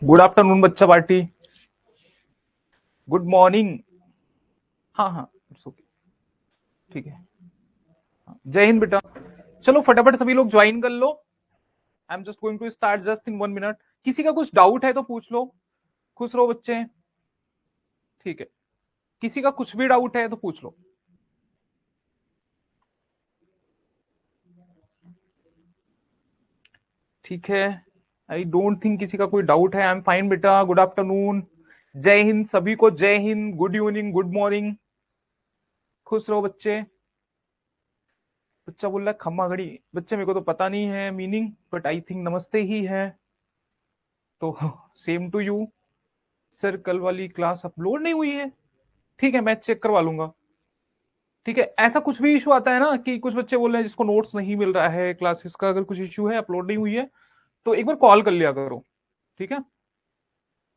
Good afternoon बच्चा party, good morning. हाँ हाँ इट्स ओके, ठीक है। जय हिंद बेटा। चलो फटाफट सभी लोग ज्वाइन कर लो। I am just going to start just in 1 minute. किसी का कुछ डाउट है तो पूछ लो। खुश रहो बच्चे, ठीक है। किसी का कुछ भी डाउट है तो पूछ लो। ठीक है, आई डोंट थिंक किसी का कोई डाउट है। आई एम फाइन बेटा। गुड आफ्टरनून, जय हिंद सभी को, जय Hind, good evening, good morning. खुश रहो बच्चे। बच्चा बोल रहा है खम्मा घड़ी। बच्चे मेरे को तो पता नहीं है मीनिंग, बट आई थिंक नमस्ते ही है, तो सेम टू यू। सर कल वाली क्लास अपलोड नहीं हुई है, ठीक है मैं चेक करवा लूंगा। ठीक है, ऐसा कुछ भी इशू आता है ना कि कुछ बच्चे बोल रहे हैं जिसको नोट्स नहीं मिल रहा है क्लासेस का, अगर कुछ इशू है अपलोड नहीं हुई है तो एक बार कॉल कर लिया करो, ठीक है।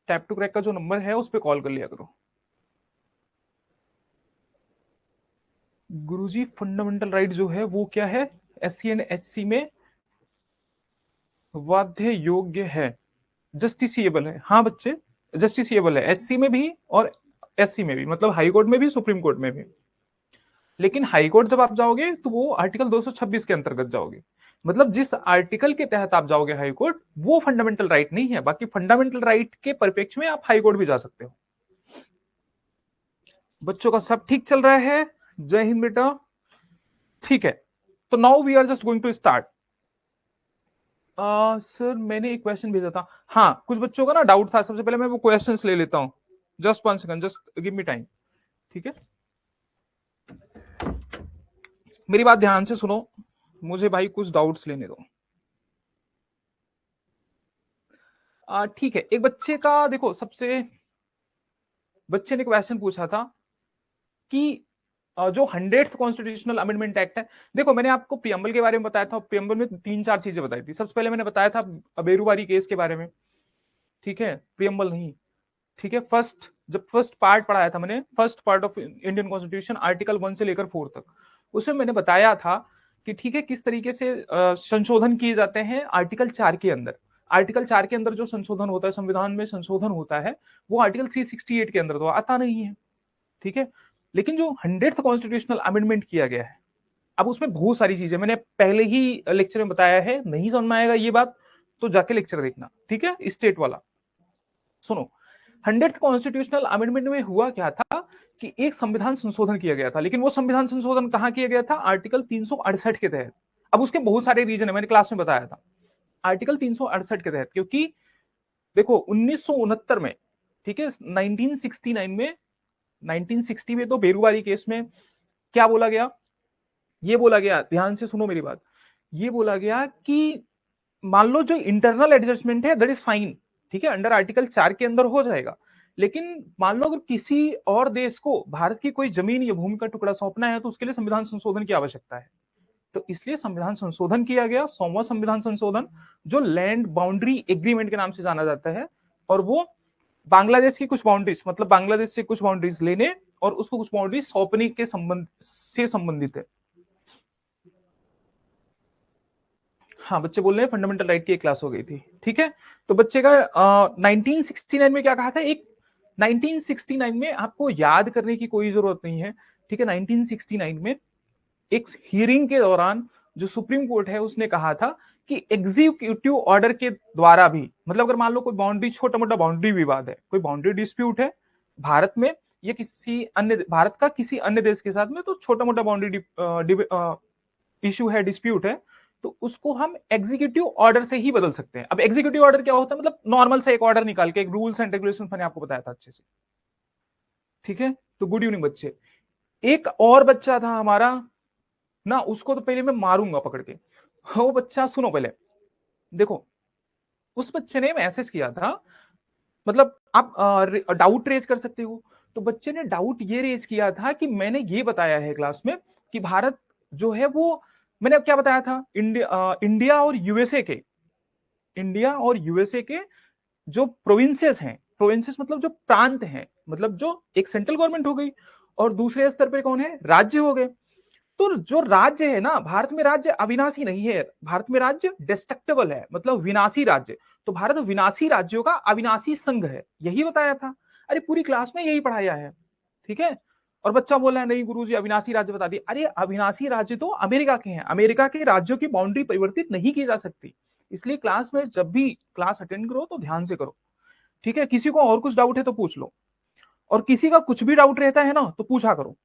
टैप टू क्रैक का जो नंबर है उस पर कॉल कर लिया करो। गुरुजी फंडामेंटल राइट जो है वो क्या है? एससी एंड एससी में वाध्य योग्य है, जस्टिसिएबल है। हाँ बच्चे, जस्टिसिएबल है एससी में भी और एससी में भी, मतलब हाई कोर्ट में भी सुप्रीम कोर्ट में भी। लेकिन हाई कोर्ट जब आप जाओगे तो वो आर्टिकल 226 के अंतर्गत जाओगे, मतलब जिस आर्टिकल के तहत आप जाओगे हाई कोर्ट वो फंडामेंटल राइट नहीं है। बाकी फंडामेंटल राइट के परिप्रेक्ष्य में आप हाई कोर्ट भी जा सकते हो। बच्चों का सब ठीक चल रहा है? जय हिंद बेटा। ठीक है, तो now we are just going to start. Sir मैंने एक क्वेश्चन भेजा था। हाँ कुछ बच्चों का ना डाउट था, सबसे पहले मैं वो क्वेश्चंस ले लेता हूं। Just 1 second, just give me time, ठीक है। मेरी बात ध्यान से सुनो, मुझे भाई कुछ डाउट्स लेने दो। ठीक है, एक बच्चे का देखो, सबसे बच्चे ने क्वेश्चन पूछा था कि जो 100th कॉन्स्टिट्यूशनल अमेंडमेंट एक्ट है। देखो मैंने आपको प्रियम्बल के बारे में बताया था, प्रियम्बल में 3-4 चीजें बताई थी। सबसे पहले मैंने बताया था बेरुवारी केस के बारे में, ठीक है, प्रियम्बल नहीं, ठीक है। जब फर्स्ट पार्ट पढ़ाया था मैंने, first part of Indian constitution, article 1 से लेकर 4 तक, उसमें मैंने बताया था कि ठीक है किस तरीके से संशोधन किए जाते हैं आर्टिकल 4 के अंदर। आर्टिकल 4 के अंदर जो संशोधन होता है, संविधान में संशोधन होता है, वो आर्टिकल 368 के अंदर तो आता नहीं है, ठीक है। लेकिन जो 100th कॉन्स्टिट्यूशनल अमेंडमेंट किया गया है, अब उसमें बहुत सारी चीजें मैंने पहले ही लेक्चर में बताया है, नहीं समझ में आएगा ये बात तो जाके लेक्चर देखना, ठीक है। स्टेट वाला सुनो। 100th कॉन्स्टिट्यूशनल अमेंडमेंट में हुआ क्या था कि एक संविधान संशोधन किया गया था, लेकिन वो संविधान संशोधन कहां किया गया था? आर्टिकल 368 के तहत। अब उसके बहुत सारे रीजन है, मैंने क्लास में बताया था। आर्टिकल 368 के तहत, क्योंकि देखो 1969 में, ठीक है, 1969 में, 1960 में तो बेरुवारी केस में क्या बोला गया? ये बोला गया, ध्यान से सुनो मेरी बात, ये बोला गया कि मान लो जो इंटरनल एडजस्टमेंट है दैट इज फाइन, ठीक है, अंडर आर्टिकल 4 के अंदर हो जाएगा। लेकिन मान लो अगर किसी और देश को भारत की कोई जमीन या भूमि का टुकड़ा सौंपना है तो उसके लिए संविधान संशोधन की आवश्यकता है। तो इसलिए संविधान संशोधन किया गया, 100वां संविधान संशोधन, जो लैंड बाउंड्री एग्रीमेंट के नाम से जाना जाता है। और वो बांग्लादेश की कुछ बाउंड्रीज, मतलब बांग्लादेश से कुछ बाउंड्रीज लेने और उसको कुछ बाउंड्रीज सौंपने के संबंध से संबंधित है। हाँ बच्चे बोल रहे हैं फंडामेंटल राइट की एक क्लास हो गई थी, ठीक है। तो बच्चे का 1969 में क्या कहा था? एक 1969 में आपको याद करने की कोई जरूरत नहीं है, ठीक है। 1969 में एक हियरिंग के दौरान जो सुप्रीम कोर्ट है उसने कहा था कि एग्जीक्यूटिव ऑर्डर के द्वारा भी, मतलब अगर मान लो कोई बाउंड्री, छोटा मोटा बाउंड्री विवाद है, कोई बाउंड्री डिस्प्यूट है भारत में या किसी अन्य, भारत का किसी अन्य देश के साथ में, तो छोटा मोटा बाउंड्री इश्यू है, डिस्प्यूट है, तो उसको हम एग्जीक्यूटिव ऑर्डर से ही बदल सकते हैं। अब एग्जीक्यूटिव ऑर्डर क्या होता है? मतलब नॉर्मल से एक ऑर्डर निकाल के, एक रूल्स एंड रेगुलेशन मैंने आपको बताया था अच्छे से, ठीक है। तो गुड इवनिंग बच्चे। एक और बच्चा था हमारा ना, उसको तो पहले मैं मारूंगा पकड़ के। वो बच्चा सुनो पहले, देखो उस बच्चे ने मैसेज किया था, मतलब आप डाउट रेज कर सकते हो। तो बच्चे ने डाउट ये रेज किया था कि मैंने ये बताया है क्लास में कि भारत जो है वो, मैंने क्या बताया था, इंडिया और यूएसए के, इंडिया और यूएसए के जो प्रोविंसेस हैं, प्रोविंसेस मतलब जो प्रांत हैं, मतलब जो एक सेंट्रल गवर्नमेंट हो गई और दूसरे स्तर पे कौन है, राज्य हो गए। तो जो राज्य है ना, भारत में राज्य अविनाशी नहीं है, भारत में राज्य डिस्ट्रक्टिबल है, मतलब विनाशी राज्य। तो भारत विनाशी राज्यों का अविनाशी संघ है, यही बताया था। अरे पूरी क्लास में यही पढ़ाया है, ठीक है। और बच्चा बोल रहा है नहीं गुरुजी अविनाशी राज्य बता दिए। अरे अविनाशी राज्य तो अमेरिका के हैं, अमेरिका के राज्यों की बाउंड्री परिवर्तित नहीं की जा सकती। इसलिए क्लास में जब भी क्लास अटेंड करो तो ध्यान से करो, ठीक है। किसी को और कुछ डाउट है तो पूछ लो, और किसी का कुछ भी डाउट रहता है ना तो पूछा करो,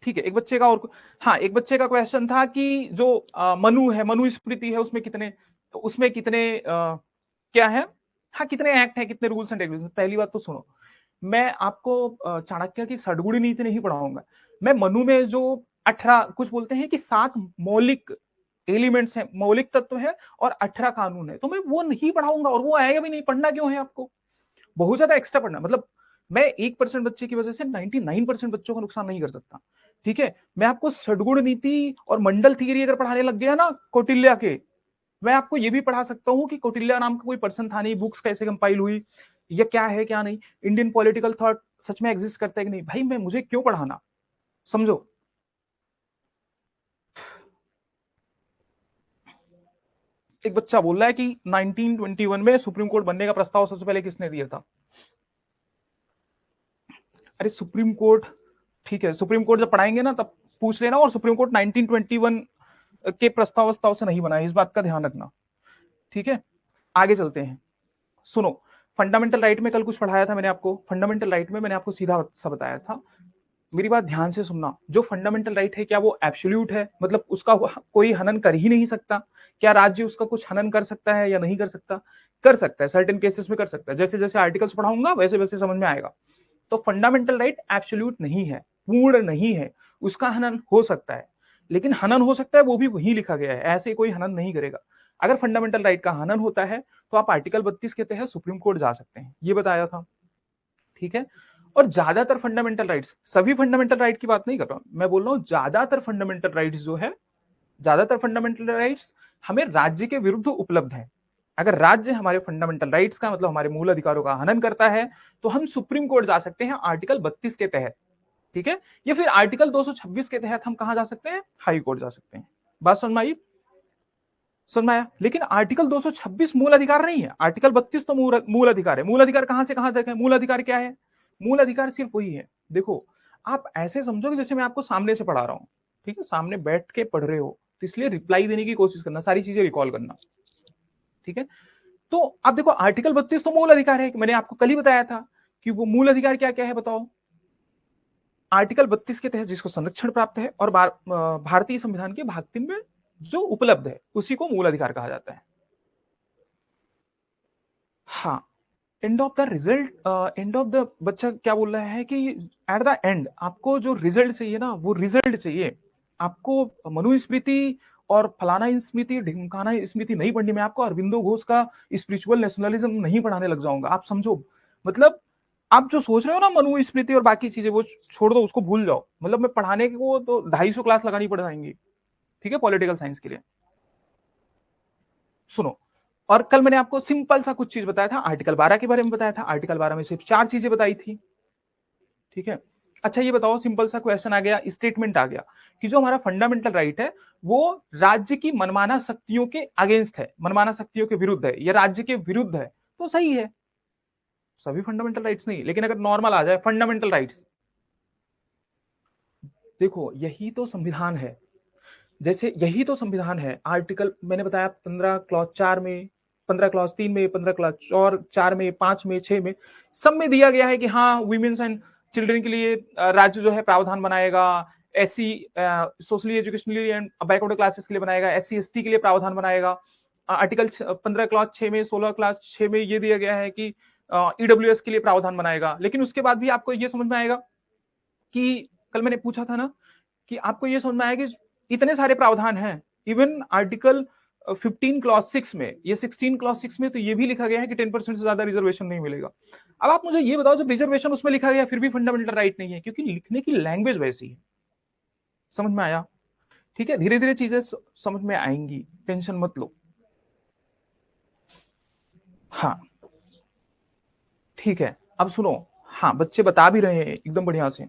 ठीक है। एक बच्चे का और, हाँ एक बच्चे का क्वेश्चन था कि जो मनु है, मनुस्मृति है, उसमें कितने, तो उसमें कितने क्या है, हाँ कितने एक्ट है, कितने रूल्स एंड रेगुलेशन। पहली बात तो सुनो, मैं आपको चाणक्य की षड्गुणी नीति नहीं पढ़ाऊंगा। मैं मनु में जो 18 कुछ बोलते हैं कि 7 मौलिक एलिमेंट्स हैं, मौलिक तत्व है, और 18 कानून है, तो मैं वो नहीं पढ़ाऊंगा, और वो आएगा भी नहीं। पढ़ना क्यों है आपको, बहुत ज्यादा एक्स्ट्रा पढ़ना, मतलब मैं 1% बच्चे की वजह से 99% बच्चों का नुकसान नहीं कर सकता, ठीक है। मैं आपको षड्गुण नीति और मंडल थियरी अगर पढ़ाने लग गया ना कौटिल्य के, मैं आपको ये भी पढ़ा सकता हूं कि कौटिल्य नाम का कोई पर्सन था नहीं, बुक्स कैसे कंपाइल हुई, ये क्या है क्या नहीं, इंडियन पॉलिटिकल थॉट सच में एग्जिस्ट करता है कि नहीं। भाई मैं, मुझे क्यों पढ़ाना, समझो। एक बच्चा बोल रहा है कि 1921 में सुप्रीम कोर्ट बनने का प्रस्ताव सबसे पहले किसने दिया था। अरे सुप्रीम कोर्ट, ठीक है, सुप्रीम कोर्ट जब पढ़ाएंगे ना तब पूछ लेना। और सुप्रीम कोर्ट 1921 के प्रस्ताव से नहीं बना है, इस बात का ध्यान रखना, ठीक है। आगे चलते हैं, सुनो। फंडामेंटल राइट में कल कुछ पढ़ाया था मैंने आपको, फंडामेंटल राइट में मैंने आपको सीधा सा बताया था, मेरी बात ध्यान से सुनना। जो फंडामेंटल राइट है क्या वो एब्सोल्यूट है, मतलब उसका कोई हनन कर ही नहीं सकता। क्या राज्य उसका कुछ हनन कर सकता है या नहीं कर सकता, कर सकता है, सर्टेन केसेस में कर सकता है। जैसे जैसे आर्टिकल्स पढ़ाऊंगा वैसे वैसे समझ में आएगा। तो फंडामेंटल राइट एब्सोल्यूट नहीं है, पूर्ण नहीं है, उसका हनन हो सकता है। लेकिन हनन हो सकता है वो भी वही लिखा गया है, ऐसे कोई हनन नहीं करेगा। अगर फंडामेंटल राइट का हनन होता है तो आप आर्टिकल 32 के तहत सुप्रीम कोर्ट जा सकते हैं, ये बताया था, ठीक है। और ज्यादातर फंडामेंटल राइट्स, सभी फंडामेंटल राइट की बात नहीं कर रहा हूं मैं, बोल रहा हूं ज्यादातर फंडामेंटल राइट्स जो है, ज्यादातर फंडामेंटल राइट्स हमें राज्य के विरुद्ध उपलब्ध है। अगर राज्य हमारे फंडामेंटल राइट्स का, मतलब हमारे मूल अधिकारों का हनन करता है तो हम सुप्रीम कोर्ट जा सकते हैं आर्टिकल 32 के तहत, ठीक है। या फिर आर्टिकल 226 के तहत हम कहां जा सकते हैं, हाई कोर्ट जा सकते हैं। बात समझ में आई, समझ में आया। लेकिन आर्टिकल 226 मूल अधिकार नहीं है, आर्टिकल 32 तो मूल अधिकार है। मूल अधिकार कहां से कहां तक है, मूल अधिकार क्या है, मूल अधिकार सिर्फ वही है। देखो आप ऐसे समझो कि जैसे मैं आपको सामने से पढ़ा रहा हूं, ठीक है, सामने बैठ के पढ़ रहे हो, तो इसलिए रिप्लाई देने की कोशिश करना, सारी चीजें रिकॉल करना, ठीक है। तो आप देखो आर्टिकल 32 तो मूल अधिकार है, मैंने आपको कल ही बताया था कि वो मूल अधिकार क्या क्या है, बताओ। आर्टिकल 32 के तहत जिसको संरक्षण प्राप्त है और भारतीय संविधान के भाग 3 में जो उपलब्ध है उसी को मूल अधिकार कहा जाता है। हाँ, end of the result, end of the, बच्चा क्या बोल रहा है कि एट द एंड आपको जो रिजल्ट चाहिए ना वो रिजल्ट चाहिए आपको। मनुस्मृति और फलाना स्मृति ढिमकाना स्मृति नहीं पढ़नी, मैं आपको अरविंदो घोष का स्पिरिचुअल नेशनलिज्म नहीं पढ़ाने लग जाऊंगा, आप समझो। मतलब आप जो सोच रहे हो ना मनुस्मृति और बाकी चीजें वो छोड़ दो, उसको भूल जाओ। मतलब मैं पढ़ाने को तो 250 क्लास लगानी पड़ जाएंगी, ठीक है, पॉलिटिकल साइंस के लिए। सुनो, और कल मैंने आपको सिंपल सा कुछ चीज बताया था, आर्टिकल 12 के बारे में बताया था, आर्टिकल 12 में सिर्फ 4 चीजें बताई थी, ठीक है। अच्छा ये बताओ, सिंपल सा क्वेश्चन आ गया, स्टेटमेंट आ गया कि जो हमारा फंडामेंटल राइट है वो राज्य की मनमाना शक्तियों के अगेंस्ट है, मनमाना शक्तियों के विरुद्ध है, या राज्य के विरुद्ध है, तो सही है। सभी फंडामेंटल राइट्स नहीं, लेकिन अगर नॉर्मल आ जाए फंडामेंटल राइट्स, देखो यही तो संविधान है, जैसे यही तो संविधान है। आर्टिकल मैंने बताया 15 क्लॉज 4 में, 15 क्लॉज 3 में, 15 क्लॉज और 4 में, 5 में, 6 में, सब में दिया गया है कि हाँ वीमेन्स एंड चिल्ड्रन के लिए राज्य जो है प्रावधान बनाएगा, SC socially educationally and backward classes के लिए बनाएगा, एससी एसटी के लिए प्रावधान बनाएगा। आर्टिकल 15 क्लॉज 6 में, 16 क्लॉज 6 में ये दिया गया है कि ईडब्ल्यूएस के लिए प्रावधान बनाएगा। लेकिन उसके बाद भी आपको ये समझ में आएगा कि कल मैंने पूछा था ना कि आपको ये समझ में आएगा कि इतने सारे प्रावधान हैं। इवन आर्टिकल 15 क्लॉज 6 में, ये 16 क्लॉज 6 में तो ये भी लिखा गया है कि 10% से ज्यादा रिजर्वेशन नहीं मिलेगा। अब आप मुझे ये बताओ, जब रिजर्वेशन उसमें लिखा गया फिर भी फंडामेंटल राइट नहीं है, क्योंकि लिखने की लैंग्वेज वैसी है। समझ में आया, ठीक है। धीरे धीरे चीजें समझ में आएंगी, टेंशन मत लो। हाँ ठीक है, अब सुनो, हाँ, बच्चे बता भी रहे हैं एकदम बढ़िया से,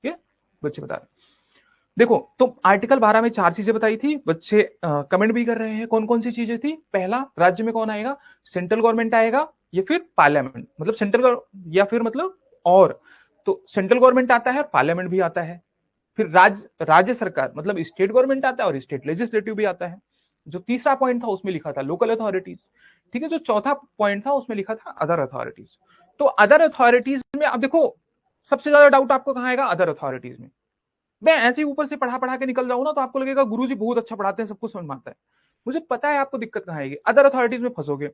ये बच्चे बता रहे हैं। देखो, तो आर्टिकल 12 में 4 चीजें बताई थी, बच्चे कमेंट भी कर रहे हैं। कौन कौन सी चीजें थी? पहला, राज्य में कौन आएगा? सेंट्रल गवर्नमेंट आएगा या फिर पार्लियामेंट, मतलब सेंट्रल या फिर मतलब और, तो सेंट्रल गवर्नमेंट आता है और पार्लियामेंट भी आता है। फिर राज्य सरकार मतलब स्टेट गवर्नमेंट आता है और स्टेट लेजिस्लेटिव भी आता है। जो तीसरा पॉइंट था उसमें लिखा था लोकल अथॉरिटीज। ठीक है, जो चौथा पॉइंट था उसमें लिखा था अदर अथॉरिटीज। तो अदर अथॉरिटीज में अब देखो, सबसे ज्यादा डाउट आपको कहां आएगा? अदर अथॉरिटीज में। मैं ऐसे ही ऊपर से पढ़ा पढ़ा के निकल जाऊं ना तो आपको लगेगा गुरुजी बहुत अच्छा पढ़ाते हैं, सब कुछ समझ में आता है। मुझे पता है आपको दिक्कत कहां आएगी, अदर अथॉरिटीज में फंसोगे।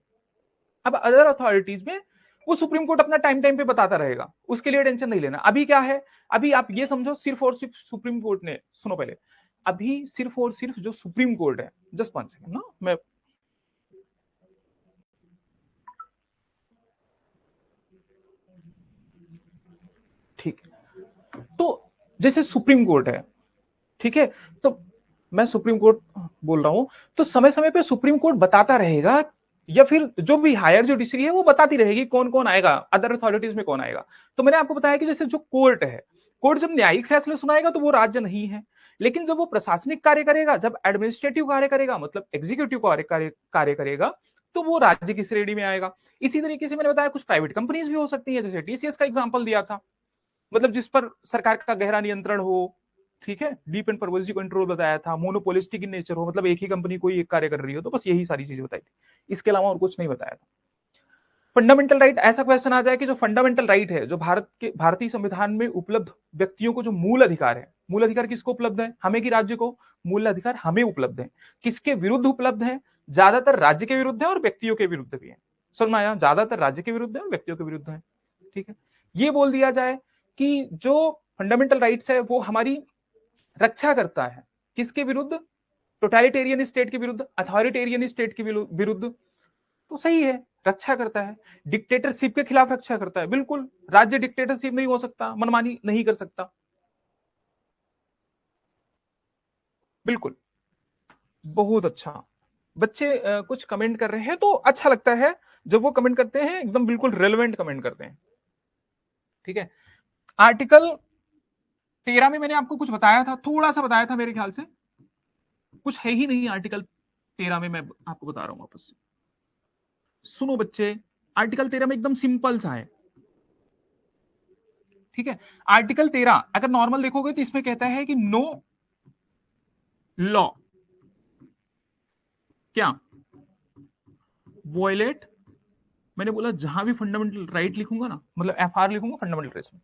अब अदर अथॉरिटीज में वो सुप्रीम कोर्ट अपना टाइम टाइम पे बताता रहेगा, उसके लिए टेंशन नहीं लेना। अभी क्या है, अभी आप ये समझो सिर्फ और सिर्फ सुप्रीम कोर्ट ने, सुनो पहले, अभी सिर्फ और सिर्फ जो सुप्रीम कोर्ट है, जस्ट 1 सेकंड ना, मैं ठीक है। तो जैसे सुप्रीम कोर्ट है, ठीक है, तो मैं सुप्रीम कोर्ट बोल रहा हूं, तो समय समय पे सुप्रीम कोर्ट बताता रहेगा, या फिर जो भी हायर जुडिशरी है वो बताती रहेगी कौन कौन आएगा, अदर अथॉरिटीज में कौन आएगा। तो मैंने आपको बताया कि जैसे जो कोर्ट है, कोर्ट जब न्यायिक फैसले सुनाएगा तो वो राज्य नहीं है, लेकिन जब वो प्रशासनिक कार्य करेगा, जब एडमिनिस्ट्रेटिव कार्य करेगा, मतलब एग्जीक्यूटिव कार्य करेगा, तो वो राज्य की श्रेणी में आएगा। इसी तरीके से मैंने बताया कुछ प्राइवेट कंपनीज भी हो सकती है, जैसे टीसीएस का एग्जाम्पल दिया था, मतलब जिस पर सरकार का गहरा नियंत्रण हो। ठीक है, डीप एंड परवेसिव कंट्रोल बताया था, मोनोपोलिस्टिक इन नेचर हो, मतलब एक ही कंपनी कोई एक कार्य कर रही हो, तो बस यही सारी चीजें बताई थी, इसके अलावा और कुछ नहीं बताया था। फंडामेंटल राइट, ऐसा क्वेश्चन आ जाए कि जो फंडामेंटल राइट है, जो भारतीय संविधान में उपलब्ध व्यक्तियों को जो मूल अधिकार है, मूल अधिकार किसको उपलब्ध है? हमें कि राज्य को? मूल अधिकार हमें उपलब्ध है। किसके विरुद्ध उपलब्ध है? ज्यादातर राज्य के विरुद्ध है और व्यक्तियों के विरुद्ध भी है। समझ में आया? ज्यादातर राज्य के विरुद्ध है और व्यक्तियों के विरुद्ध है। ठीक है, ये बोल दिया जाए कि जो फंडामेंटल राइट्स है वो हमारी रक्षा करता है, किसके विरुद्ध? टोटलिटेरियन स्टेट के विरुद्ध, अथॉरिटेरियन स्टेट के विरुद्ध। तो सही है, रक्षा करता है। डिक्टेटरशिप के खिलाफ रक्षा करता है, बिल्कुल। राज्य डिक्टेटरशिप नहीं हो सकता, मनमानी नहीं कर सकता, बिल्कुल। बहुत अच्छा। बच्चे कुछ कमेंट कर रहे हैं तो अच्छा लगता है जब वो कमेंट करते हैं, एकदम बिल्कुल रेलेवेंट कमेंट करते हैं। ठीक है, आर्टिकल 13 में मैंने आपको कुछ बताया था, थोड़ा सा बताया था मेरे ख्याल से, कुछ है ही नहीं आर्टिकल 13 में, मैं आपको बता रहा हूं वापस से। सुनो बच्चे, आर्टिकल 13 में एकदम सिंपल सा है। ठीक है, आर्टिकल 13 अगर नॉर्मल देखोगे तो इसमें कहता है कि नो लॉ क्या वॉयलेट, मैंने बोला जहां भी फंडामेंटल राइट लिखूंगा ना, मतलब एफआर लिखूंगा फंडामेंटल राइट्स में,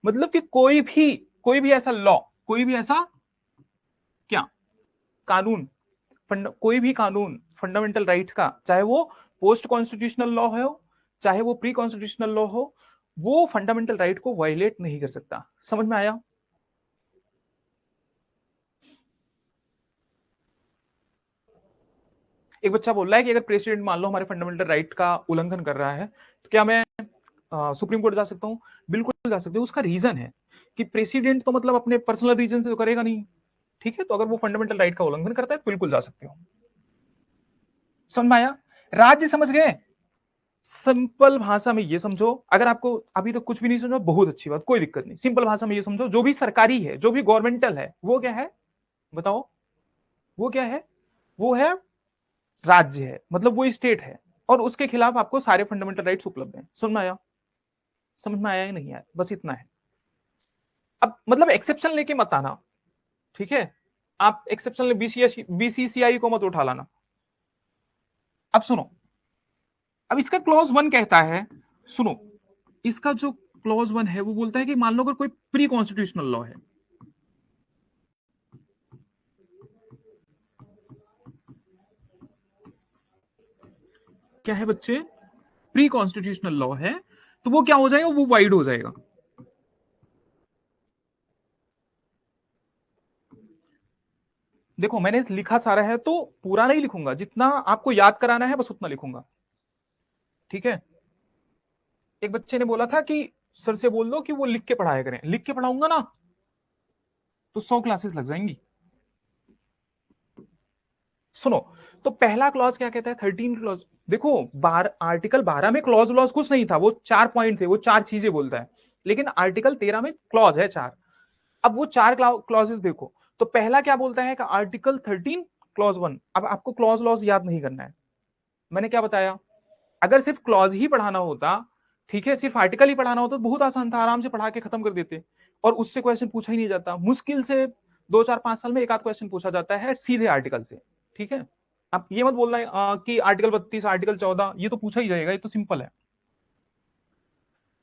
मतलब कि कोई भी ऐसा लॉ, कोई भी ऐसा क्या कानून, कोई भी कानून फंडामेंटल राइट का, चाहे वो पोस्ट कॉन्स्टिट्यूशनल लॉ हो, चाहे वो प्री कॉन्स्टिट्यूशनल लॉ हो, वो फंडामेंटल राइट को वायलेट नहीं कर सकता। समझ में आया? एक बच्चा बोल रहा है कि अगर प्रेसिडेंट मान लो हमारे फंडामेंटल राइट का उल्लंघन कर रहा है तो क्या मैं सुप्रीम कोर्ट जा सकता हूं? बिल्कुल जा सकते हो। उसका रीजन है कि प्रेसिडेंट तो मतलब अपने पर्सनल रीजन से तो करेगा नहीं। ठीक है, तो अगर वो फंडामेंटल राइट का उल्लंघन करता है तो बिल्कुल जा सकते हो। समझ में आया? राज्य समझ गए? सिंपल भाषा में ये समझो, अगर आपको अभी तक तो कुछ भी नहीं समझो, बहुत अच्छी बात, कोई दिक्कत नहीं। सिंपल भाषा में ये समझो, जो भी सरकारी है, जो भी गवर्नमेंटल है, वो क्या है? बताओ, वो क्या है? वो है राज्य है, मतलब वो स्टेट है, और उसके खिलाफ आपको सारे फंडामेंटल राइट्स उपलब्ध हैं। समझ में आया? समझ में आया या नहीं आया? बस इतना है। अब मतलब एक्सेप्शन लेके मत आना। ठीक है, आप एक्सेप्शन बीसीसीआई को मत उठा लाना। अब सुनो, अब इसका क्लॉज 1 कहता है, सुनो, इसका जो क्लॉज 1 है वो बोलता है कि मान लो अगर कोई प्री कॉन्स्टिट्यूशनल लॉ है, क्या है बच्चे? प्री कॉन्स्टिट्यूशनल लॉ है, तो वो क्या हो जाएगा? वो वाइड हो जाएगा। देखो, मैंने लिखा सारा है तो पूरा नहीं लिखूंगा, जितना आपको याद कराना है बस उतना लिखूंगा। ठीक है, एक बच्चे ने बोला था कि सर से बोल दो कि वो लिख के पढ़ाया करें। लिख के पढ़ाऊंगा ना तो 100 क्लासेस लग जाएंगी। सुनो, तो पहला क्लॉज क्या कहता है, 13 क्लॉज। देखो आर्टिकल 12 में क्लॉज व्लॉज कुछ नहीं था, वो 4 पॉइंट थे, वो 4 चीजें बोलता है। लेकिन आर्टिकल 13 में क्लॉज है 4। अब वो 4 क्लॉजेस देखो, तो पहला क्या बोलता है कि आर्टिकल 13 क्लॉज 1। अब आपको क्लॉज लॉज याद नहीं करना है, मैंने क्या बताया, अगर सिर्फ क्लॉज ही पढ़ाना होता, ठीक है, सिर्फ आर्टिकल ही पढ़ाना होता तो बहुत आसान था, आराम से पढ़ा के खत्म कर देते, और उससे क्वेश्चन पूछा ही नहीं जाता। मुश्किल से 2 4 5 साल में एक आध क्वेश्चन पूछा जाता है सीधे आर्टिकल से, ठीक है। आप ये मत बोलना कि आर्टिकल 32 आर्टिकल 14 ये तो पूछा ही जाएगा, ये तो सिंपल है।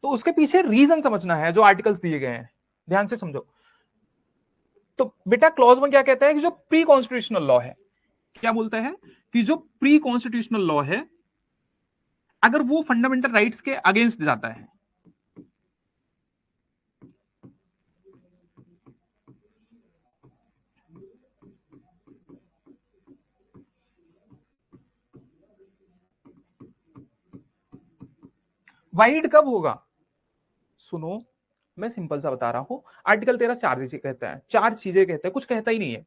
तो उसके पीछे रीजन समझना है जो आर्टिकल्स दिए गए हैं, ध्यान से समझो। तो बेटा क्लॉज 1 क्या कहता है कि जो प्री कॉन्स्टिट्यूशनल लॉ है, क्या बोलता है कि जो प्री कॉन्स्टिट्यूशनल लॉ है, अगर वो फंडामेंटल राइट्स के अगेंस्ट जाता है, वाइड कब होगा, सुनो मैं सिंपल सा बता रहा हूं। आर्टिकल 13 4 चीजें कहता है, 4 चीजें कहता है, कुछ कहता ही नहीं है।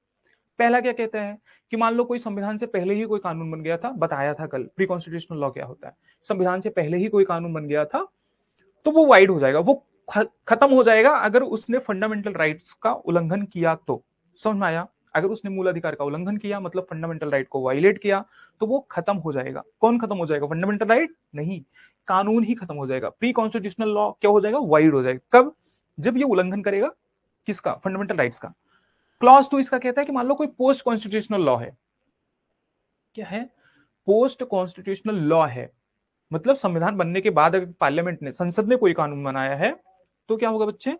पहला क्या कहता है कि मान लो कोई संविधान से पहले ही कोई कानून बन गया था, बताया था कल प्री कॉन्स्टिट्यूशनल लॉ क्या होता है। संविधान से पहले ही कोई कानून बन गया था तो वो वाइड हो जाएगा, वो खत्म हो जाएगा अगर उसने फंडामेंटल राइट्स का उल्लंघन किया तो। समझ में आया, अगर उसने मूल अधिकार का उल्लंघन किया मतलब फंडामेंटल राइट को वायलेट किया तो वो खत्म हो जाएगा। कौन खत्म हो जाएगा, फंडामेंटल राइट नहीं, कानून ही खत्म हो जाएगा। प्री कॉन्स्टिट्यूशनल लॉ क्या हो जाएगा, वाइड हो जाएगा। कब, जब ये उल्लंघन करेगा किसका, फंडामेंटल राइट्स का। क्लॉज 2 इसका कहता है कि मान लो कोई पोस्ट कॉन्स्टिट्यूशनल लॉ है, क्या है, पोस्ट कॉन्स्टिट्यूशनल लॉ है, मतलब संविधान बनने के बाद अगर पार्लियामेंट ने, संसद ने कोई कानून बनाया है तो क्या होगा बच्चे,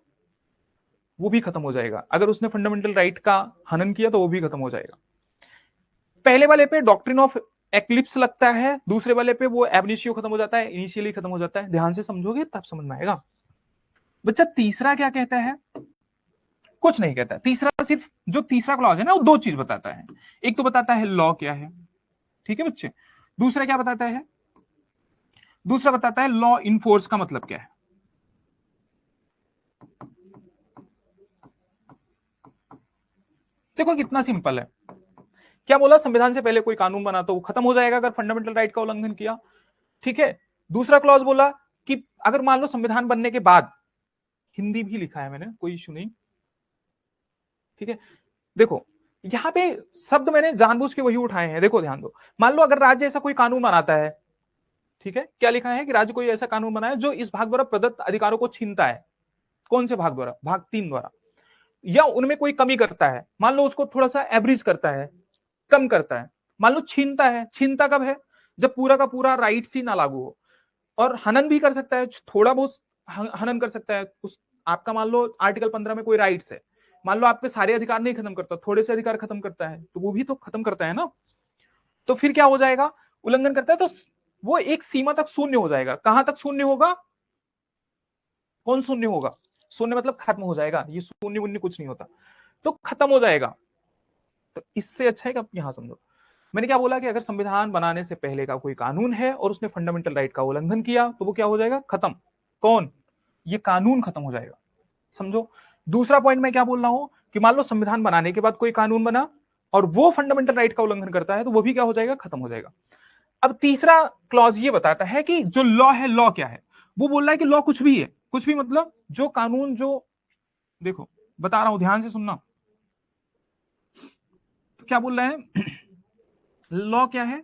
वो भी खत्म हो जाएगा। अगर उसने फंडामेंटल राइट का हनन किया तो वो भी खत्म हो जाएगा। पहले वाले पे डॉक्ट्रिन ऑफ एक्लिप्स लगता है, दूसरे वाले पे वो एबनिशियो खत्म हो जाता है, इनिशियली खत्म हो जाता है। ध्यान से समझोगे तब समझ में आएगा। बच्चा तीसरा क्या कहता है, कुछ नहीं कहता। तीसरा सिर्फ जो तीसरा क्लॉज है ना, वो 2 चीज बताता है। एक तो बताता है लॉ क्या है, ठीक है बच्चे। दूसरा क्या बताता है, दूसरा बताता है लॉ इनफोर्स का मतलब क्या है। देखो कितना सिंपल है। क्या बोला, संविधान से पहले कोई कानून बना तो वो खत्म हो जाएगा अगर फंडामेंटल राइट का उल्लंघन किया, ठीक है। दूसरा क्लॉज बोला कि अगर मान लो संविधान बनने के बाद, हिंदी भी लिखा है मैंने, कोई इशू नहीं, ठीक है। देखो यहां पे शब्द मैंने जानबूझ के वही उठाए हैं, देखो ध्यान दो। मान लो अगर राज्य ऐसा कोई कानून बनाता है, ठीक है, क्या लिखा है कि राज्य कोई ऐसा कानून बनाए जो इस भाग द्वारा प्रदत्त अधिकारों को छीनता है। कौन से भाग द्वारा, भाग 3 द्वारा, या उनमें कोई कमी करता है, मान लो उसको थोड़ा सा एवरेज करता है, कम करता है, मान लो छीनता है। छीनता कब है, जब पूरा का पूरा राइट्स ही ना लागू हो। और हनन भी कर सकता है, थोड़ा बहुत हनन कर सकता है उस, आपका मान लो आर्टिकल 15 में कोई राइट्स है, मान लो आपके सारे अधिकार नहीं खत्म करता, थोड़े से अधिकार खत्म करता है, तो वो भी तो खत्म करता है ना। तो फिर क्या हो जाएगा, उल्लंघन करता है तो वो एक सीमा तक शून्य हो जाएगा। कहां तक शून्य होगा, कौन शून्य होगा, शून्य मतलब खत्म हो जाएगा, ये शून्य वून्य कुछ नहीं होता, तो खत्म हो जाएगा। तो इससे अच्छा है कि आप यहां समझो। मैंने क्या बोला कि अगर संविधान बनाने से पहले का कोई कानून है और उसने फंडामेंटल राइट का उल्लंघन किया तो वो क्या हो जाएगा, खत्म। कौन, ये कानून खत्म हो जाएगा, समझो। दूसरा पॉइंट मैं क्या बोल रहा हूं कि मान लो संविधान बनाने के बाद कोई कानून बना और वो फंडामेंटल राइट का उल्लंघन करता है तो वो भी क्या हो जाएगा, खत्म हो जाएगा। अब तीसरा क्लॉज ये बताता है कि जो लॉ है, लॉ क्या है, वो बोल रहा है कि लॉ कुछ भी है, कुछ भी मतलब जो कानून, जो देखो बता रहा हूं ध्यान से सुनना। तो क्या बोल रहा है, लॉ क्या है,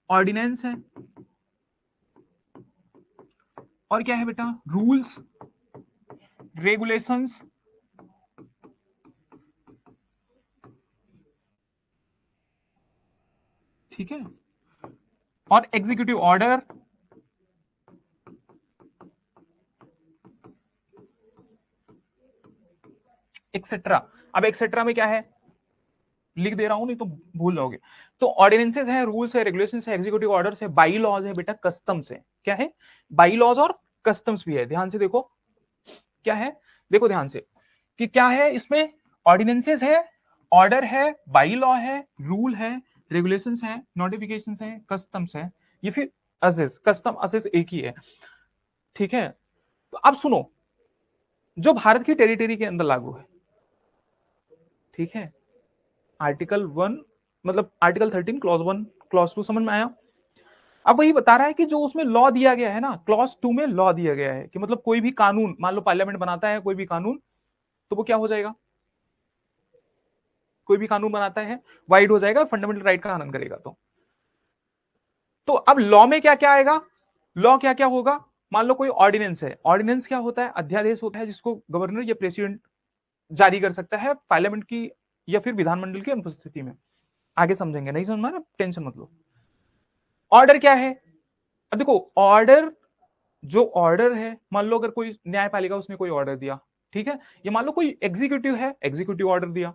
ऑर्डिनेंस है, और क्या है बेटा, रूल्स रेगुलेशंस, ठीक है, और एग्जीक्यूटिव ऑर्डर, एक्सेट्रा। अब एक्सेट्रा में क्या है, लिख दे रहा हूं नहीं तो भूल जाओगे। तो ऑर्डिनेंसेस है, रूल्स है, रेगुलेशंस है, एग्जीक्यूटिव ऑर्डर्स है, बाई लॉज है बेटा, कस्टम्स है। क्या है, बाई लॉज और कस्टम्स भी है। ध्यान से देखो क्या है, देखो ध्यान से कि क्या है इसमें, ऑर्डिनेंसेस है, ऑर्डर है, बाई लॉ है, रूल है, रेगुलेशंस है, नोटिफिकेशंस है, कस्टम्स है, ये फिर असेस, कस्टम असेस एक ही है, ठीक है। तो अब सुनो, जो भारत की टेरिटरी के अंदर लागू है, ठीक है, आर्टिकल 1 मतलब आर्टिकल 13 क्लॉज 1 क्लॉज 2 समझ में आया। अब वही बता रहा है कि जो उसमें लॉ दिया गया है ना, क्लॉज 2 में लॉ दिया गया है कि मतलब कोई भी कानून, मान लो पार्लियामेंट बनाता है कोई भी कानून, तो वो क्या हो जाएगा, कोई भी कानून बनाता है वाइड हो जाएगा, फंडामेंटल राइट का हनन करेगा। तो अब लॉ में क्या क्या आएगा, लॉ क्या क्या होगा, मान लो कोई ऑर्डिनेंस है, ऑर्डिनेंस क्या होता है, अध्यादेश होता है जिसको गवर्नर या प्रेसिडेंट जारी कर सकता है पार्लियामेंट की या फिर विधानमंडल की अनुपस्थिति में। आगे समझेंगे, नहीं समझ में ना, टेंशन मत लो। ऑर्डर क्या है, अब देखो ऑर्डर, जो ऑर्डर है, मान लो अगर कोई न्यायपालिका उसने कोई ऑर्डर दिया, ठीक है, ये मान लो कोई एग्जीक्यूटिव है, एग्जीक्यूटिव ऑर्डर दिया,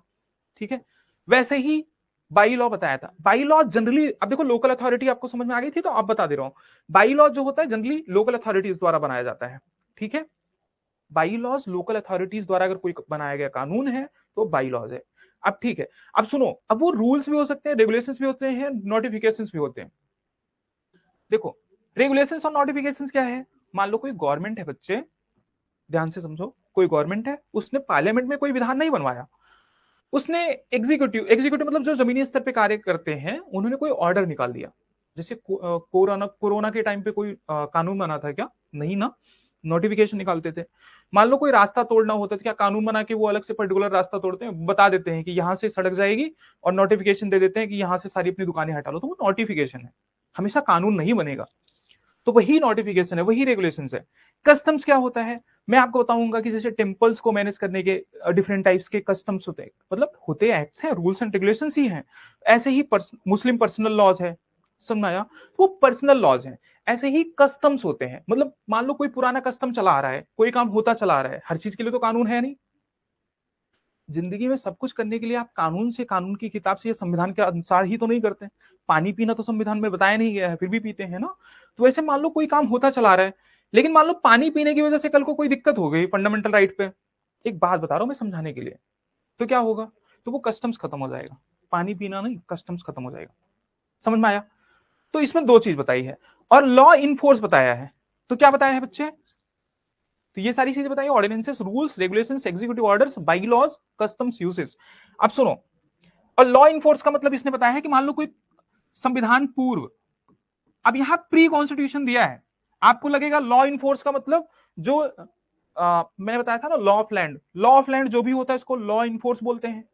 ठीक है, वैसे ही बाई लॉ बताया था। बाई लॉ जनरली, अब देखो लोकल अथॉरिटी आपको समझ में आ गई थी तो आप बता दे रहा हूं, बाई लॉ जो होता है जनरली लोकल अथॉरिटीज द्वारा बनाया जाता है, ठीक है, बाई लॉज लोकल अथॉरिटीज द्वारा अगर कोई बनाया गया कानून है तो बाई लॉज है। अब ठीक है, अब सुनो, अब वो रूल्स भी हो सकते हैं, रेगुलेशंस भी होते हैं, नोटिफिकेशंस भी होते हैं। देखो रेगुलेशंस और नोटिफिकेशंस क्या है, मान लो कोई गवर्नमेंट है बच्चे, ध्यान से समझो, कोई गवर्नमेंट है, उसने पार्लियामेंट में कोई विधान नहीं बनवाया, उसने एग्जीक्यूटिव, एग्जीक्यूटिव मतलब जो जमीनी स्तर पे कार्य करते हैं, उन्होंने कोई ऑर्डर निकाल दिया। जैसे कोरोना कोरोना के टाइम पे कोई कानून बना था क्या, नहीं ना, नोटिफिकेशन निकालते थे। मान लो कोई रास्ता तोड़ना होता है, क्या कानून बना के वो अलग से पर्टिकुलर रास्ता तोड़ते हैं, बता देते हैं कि यहां से सड़क जाएगी और नोटिफिकेशन दे देते हैं कि यहां से सारी अपनी दुकानें हटा लो, तो वो नोटिफिकेशन है, हमेशा कानून नहीं बनेगा। तो वही नोटिफिकेशन है, वही रेगुलेशन है। कस्टम्स क्या होता है, मैं आपको बताऊंगा कि जैसे टेम्पल्स को मैनेज करने के डिफरेंट टाइप्स के कस्टम्स होते हैं, मतलब होते एक्ट्स हैं, रूल्स एंड रेगुलेशंस ही हैं। ऐसे ही मुस्लिम पर्सनल लॉज है, समझाया, वो पर्सनल लॉज हैं। ऐसे ही कस्टम्स होते हैं, मतलब मान लो कोई पुराना कस्टम चला आ रहा है, कोई काम होता चला आ रहा है, हर चीज के लिए तो कानून है नहीं। जिंदगी में सब कुछ करने के लिए आप कानून से, कानून की किताब से या संविधान के अनुसार ही तो नहीं करते। पानी पीना तो संविधान में बताया नहीं गया है, फिर भी पीते हैं ना। तो वैसे मान लो कोई काम होता चला रहा है, लेकिन मान लो पानी पीने की वजह से कल को कोई दिक्कत हो गई फंडामेंटल राइट पे, एक बात बता रहा हूं मैं समझाने के लिए, तो क्या होगा, तो वो कस्टम्स खत्म हो जाएगा, पानी पीना नहीं, कस्टम्स खत्म हो जाएगा। समझ में आया। तो इसमें दो चीज बताई है, और लॉ इनफोर्स बताया है। तो क्या बताया है बच्चे, तो ये सारी चीजें बताइए, ordinances, rules, regulations, executive orders, bylaws, customs, uses. अब सुनो, और लॉ इनफोर्स का मतलब इसने बताया है कि मान लो कोई संविधान पूर्व, अब यहां प्री कॉन्स्टिट्यूशन दिया है, आपको लगेगा लॉ इनफोर्स का मतलब जो मैंने बताया था ना, law of land, law of land जो भी होता है इसको लॉ इनफोर्स बोलते हैं।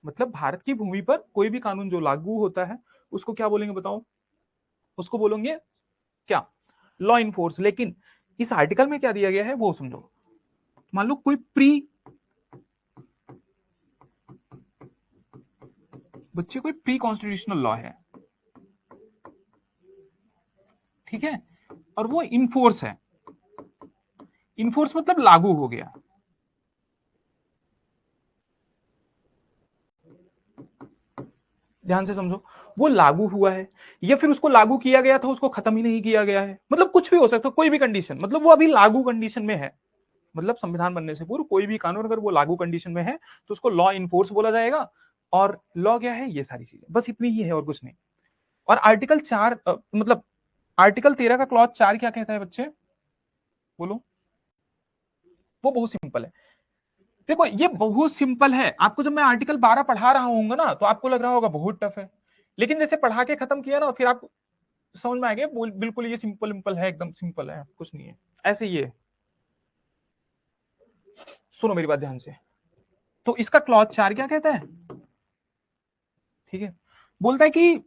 मतलब भारत की भूमि पर कोई भी कानून जो लागू होता है उसको क्या बोलेंगे बताओ, उसको बोलेंगे क्या, लॉ इनफोर्स। लेकिन इस आर्टिकल में क्या दिया गया है वो समझो, मान लो कोई प्री, बच्चे कोई प्री कॉन्स्टिट्यूशनल लॉ है, ठीक है, और वो इनफोर्स है, इनफोर्स मतलब लागू हो गया, ध्यान से समझो, वो लागू हुआ है या फिर उसको लागू किया गया था, उसको खत्म ही नहीं किया गया है, मतलब कुछ भी हो सकता है, कोई भी कंडीशन, मतलब वो अभी लागू कंडीशन में है। मतलब संविधान बनने से पूर्व कोई भी कानून अगर वो लागू कंडीशन में है तो उसको लॉ इनफोर्स बोला जाएगा। और लॉ क्या है, ये सारी चीजें, बस इतनी ही है और कुछ नहीं। और आर्टिकल 4 मतलब आर्टिकल 13 का क्लॉज 4 क्या कहता है बच्चे, बोलो। वो बहुत सिंपल है, देखो ये बहुत सिंपल है, आपको जब मैं आर्टिकल 12 पढ़ा रहा हूँ ना तो आपको लग रहा होगा बहुत टफ है, लेकिन जैसे पढ़ा के खत्म किया ना फिर आपको समझ में आ गया, बिल्कुल ये सिंपल सिंपल है, एकदम सिंपल है, कुछ नहीं है। ऐसे ये सुनो मेरी बात ध्यान से, तो इसका क्लॉज 4 क्या कहता है, ठीक है, बोलता है कि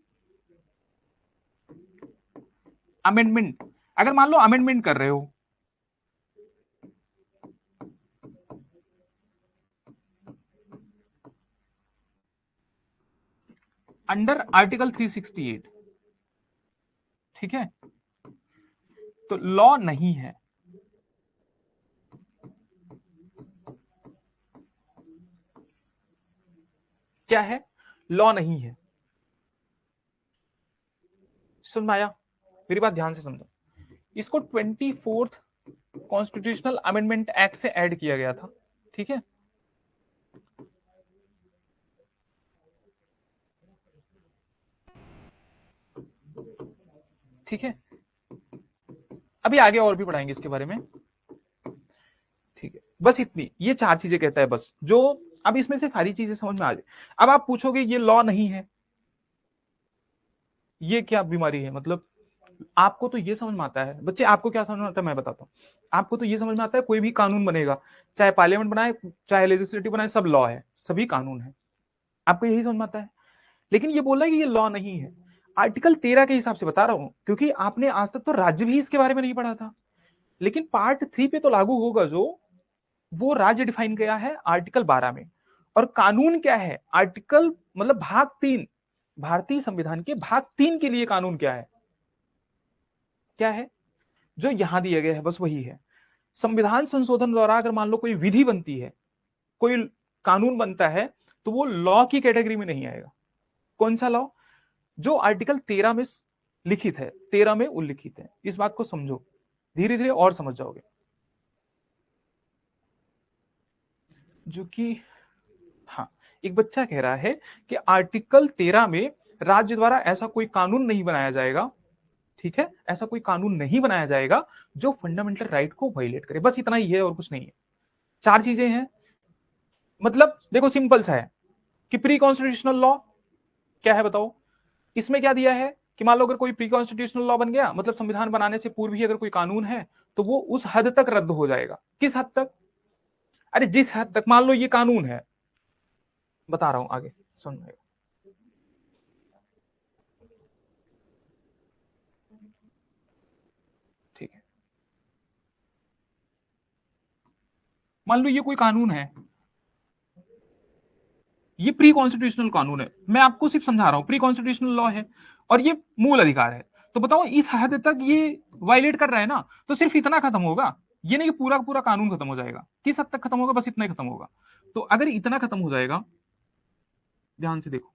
अमेंडमेंट, अगर मान लो अमेंडमेंट कर रहे हो, अंडर आर्टिकल 368, ठीक है, तो लॉ नहीं है, क्या है, लॉ नहीं है। समझ में आया, मेरी बात ध्यान से समझो, इसको 24th कॉन्स्टिट्यूशनल अमेंडमेंट एक्ट से ऐड किया गया था, ठीक है, ठीक है, अभी आगे और भी पढ़ाएंगे इसके बारे में, ठीक है, बस इतनी, ये 4 चीजें कहता है बस, जो अब इसमें से सारी चीजें समझ में आ जाए। अब आप पूछोगे ये लॉ नहीं है, ये क्या बीमारी है? मतलब आपको तो ये समझ में आता है बच्चे, आपको क्या समझ में आता है मैं बताता हूँ। आपको तो ये समझ में आता है कोई भी कानून बनेगा, चाहे पार्लियामेंट बनाए चाहे लेजिस्लेटिव बनाए, सब लॉ है, सभी कानून है, आपको यही समझ में आता है। लेकिन ये बोल रहा है कि ये लॉ नहीं है, आर्टिकल 13 के हिसाब से बता रहा हूं, क्योंकि आपने आज तक तो राज्य भी इसके बारे में नहीं पढ़ा था। लेकिन पार्ट 3 पे तो लागू होगा, जो वो राज्य डिफाइन किया है आर्टिकल 12 में। और कानून क्या है? आर्टिकल मतलब भाग 3, भारतीय संविधान के भाग 3 के लिए कानून क्या है? क्या है? जो यहां दिया गया है बस वही है। संविधान संशोधन द्वारा अगर मान लो कोई विधि बनती है, कोई कानून बनता है, तो वो लॉ की कैटेगरी में नहीं आएगा। कौन सा लॉ? जो आर्टिकल 13 में लिखित है, 13 में उल्लिखित है। इस बात को समझो, धीरे धीरे और समझ जाओगे। जो कि हाँ, एक बच्चा कह रहा है कि आर्टिकल 13 में राज्य द्वारा ऐसा कोई कानून नहीं बनाया जाएगा, ठीक है, ऐसा कोई कानून नहीं बनाया जाएगा जो फंडामेंटल राइट को वायलेट करे। बस इतना ही है और कुछ नहीं है। चार चीजें हैं। मतलब देखो सिंपल सा है कि प्री कॉन्स्टिट्यूशनल लॉ क्या है बताओ। इसमें क्या दिया है कि मान लो अगर कोई प्री कॉन्स्टिट्यूशनल लॉ बन गया, मतलब संविधान बनाने से पूर्व ही अगर कोई कानून है, तो वो उस हद तक रद्द हो जाएगा। किस हद तक? अरे जिस हद तक मान लो ये कानून है, बता रहा हूं आगे सुन रहे हो। ठीक है, मान लो ये कोई कानून है, ये प्री कॉन्स्टिट्यूशनल कानून है, मैं आपको सिर्फ समझा रहा हूं, प्री कॉन्स्टिट्यूशनल लॉ है और ये मूल अधिकार है। तो बताओ इस हद तक ये वायलेट कर रहा है ना, तो सिर्फ इतना खत्म होगा, ये नहीं कि पूरा का पूरा कानून खत्म हो जाएगा। किस हद तक खत्म होगा? बस इतना ही खत्म होगा। तो अगर इतना खत्म हो जाएगा, ध्यान से देखो,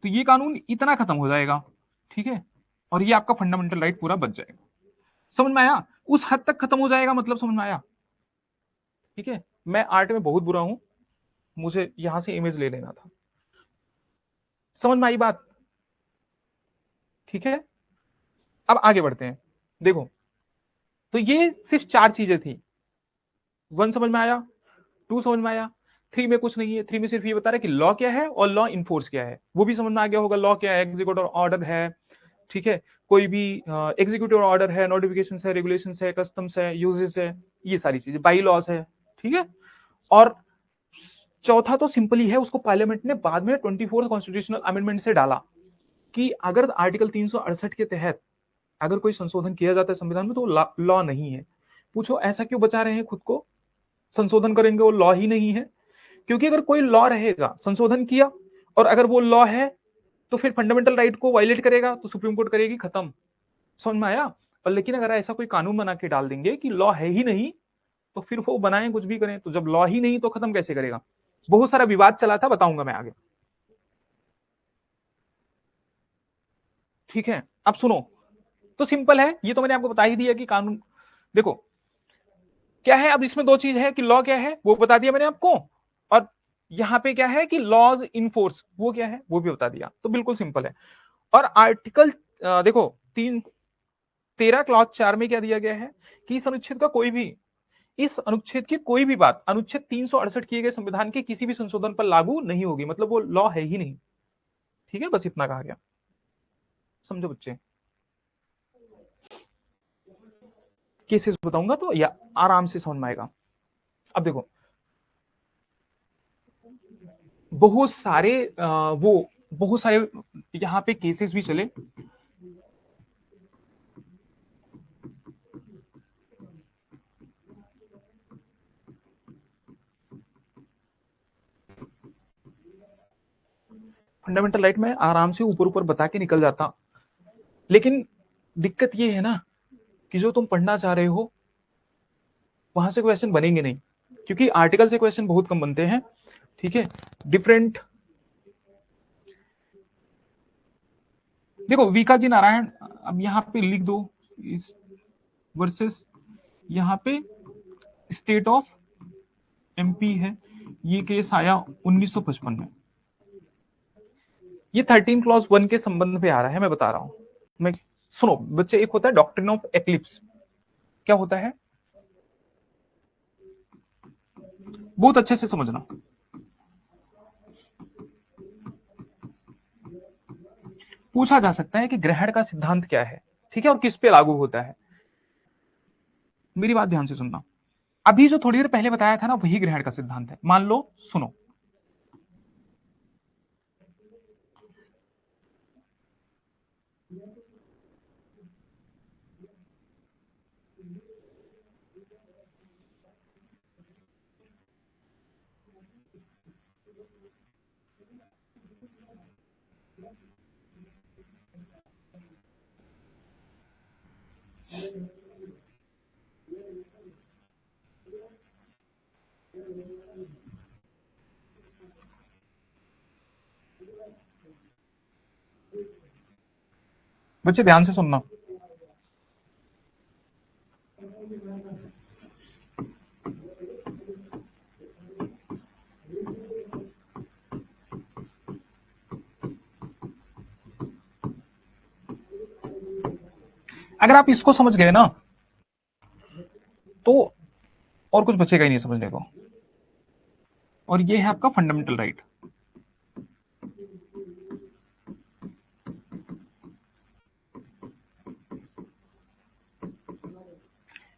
तो ये कानून इतना खत्म हो जाएगा, ठीक है, और ये आपका फंडामेंटल राइट पूरा बच जाएगा। समझ में आया? उस हद तक खत्म हो जाएगा, मतलब समझ में आया? ठीक है, मैं आर्ट में बहुत बुरा हूं, मुझे यहां से इमेज ले लेना था। समझ में आई बात? ठीक है, अब आगे बढ़ते हैं। देखो, तो ये सिर्फ चार चीजें थी। वन समझ में आया, टू समझ में आया, थ्री में कुछ नहीं है। थ्री में सिर्फ ये बता रहा है कि लॉ क्या है और लॉ इन्फोर्स क्या है, वो भी समझ में आ गया होगा। लॉ क्या है? एग्जीक्यूटिव ऑर्डर है, ठीक है, कोई भी एग्जीक्यूटिव ऑर्डर है, नोटिफिकेशन है, रेगुलेशन है, कस्टम्स है, यूजेस है, ये सारी चीजें, बाई लॉस है, ठीक है। और चौथा तो सिंपल ही है, उसको पार्लियामेंट ने बाद में 24 कॉन्स्टिट्यूशनल अमेंडमेंट से डाला कि अगर आर्टिकल 368 के तहत अगर कोई संशोधन किया जाता है संविधान में, तो लॉ नहीं है। पूछो ऐसा क्यों बचा रहे हैं खुद को? संशोधन करेंगे वो लॉ ही नहीं है, क्योंकि अगर कोई लॉ रहेगा, संशोधन किया और अगर वो लॉ है, तो फिर फंडामेंटल राइट को वायलेट करेगा, तो सुप्रीम कोर्ट करेगी खत्म। समझ में आया? और लेकिन अगर ऐसा कोई कानून बना के डाल देंगे कि लॉ है ही नहीं, तो फिर वो बनाए कुछ भी करें, तो जब लॉ ही नहीं तो खत्म कैसे करेगा? बहुत सारा विवाद चला था, बताऊंगा मैं आगे। ठीक है, अब सुनो, तो सिंपल है, ये तो मैंने आपको बता ही दिया कि कानून देखो क्या है। अब इसमें दो चीज है कि लॉ क्या है वो बता दिया मैंने आपको, और यहां पे क्या है कि लॉज इन फोर्स वो क्या है वो भी बता दिया, तो बिल्कुल सिंपल है। और आर्टिकल देखो 13 क्लॉज 4 में क्या दिया गया है कि इस अनुच्छेद की कोई भी बात अनुच्छेद 368 किए गए संविधान के किसी भी संशोधन पर लागू नहीं होगी, मतलब वो लॉ है ही नहीं। ठीक है, बस इतना कहा गया। समझो बच्चे, केसेस बताऊंगा तो या आराम से समझ में आएगा। अब देखो, बहुत सारे वो बहुत सारे यहाँ पे केसेस भी चले। फंडामेंटल राइट में आराम से ऊपर ऊपर बता के निकल जाता, लेकिन दिक्कत ये है ना कि जो तुम पढ़ना चाह रहे हो वहां से क्वेश्चन बनेंगे नहीं, क्योंकि आर्टिकल से क्वेश्चन बहुत कम बनते हैं। ठीक है, डिफरेंट, देखो वीकाजी नारायण, अब यहाँ पे लिख दो इस वर्सेस, यहाँ पे स्टेट ऑफ एमपी है, ये केस आया 1955 में। ये 13 क्लॉज 1 के संबंध में आ रहा है, मैं बता रहा हूं। मैं सुनो बच्चे, एक होता है डॉक्ट्रिन ऑफ एक्लिप्स। क्या होता है? बहुत अच्छे से समझना। पूछा जा सकता है कि ग्रहण का सिद्धांत क्या है, ठीक है, और किस पे लागू होता है। मेरी बात ध्यान से सुनना, अभी जो थोड़ी देर पहले बताया था ना, वही ग्रहण का सिद्धांत है। मान लो, सुनो, बच्चे ध्यान से सुनना। अगर आप इसको समझ गए ना, तो और कुछ बचेगा ही नहीं समझने को। और ये है आपका फंडामेंटल राइट।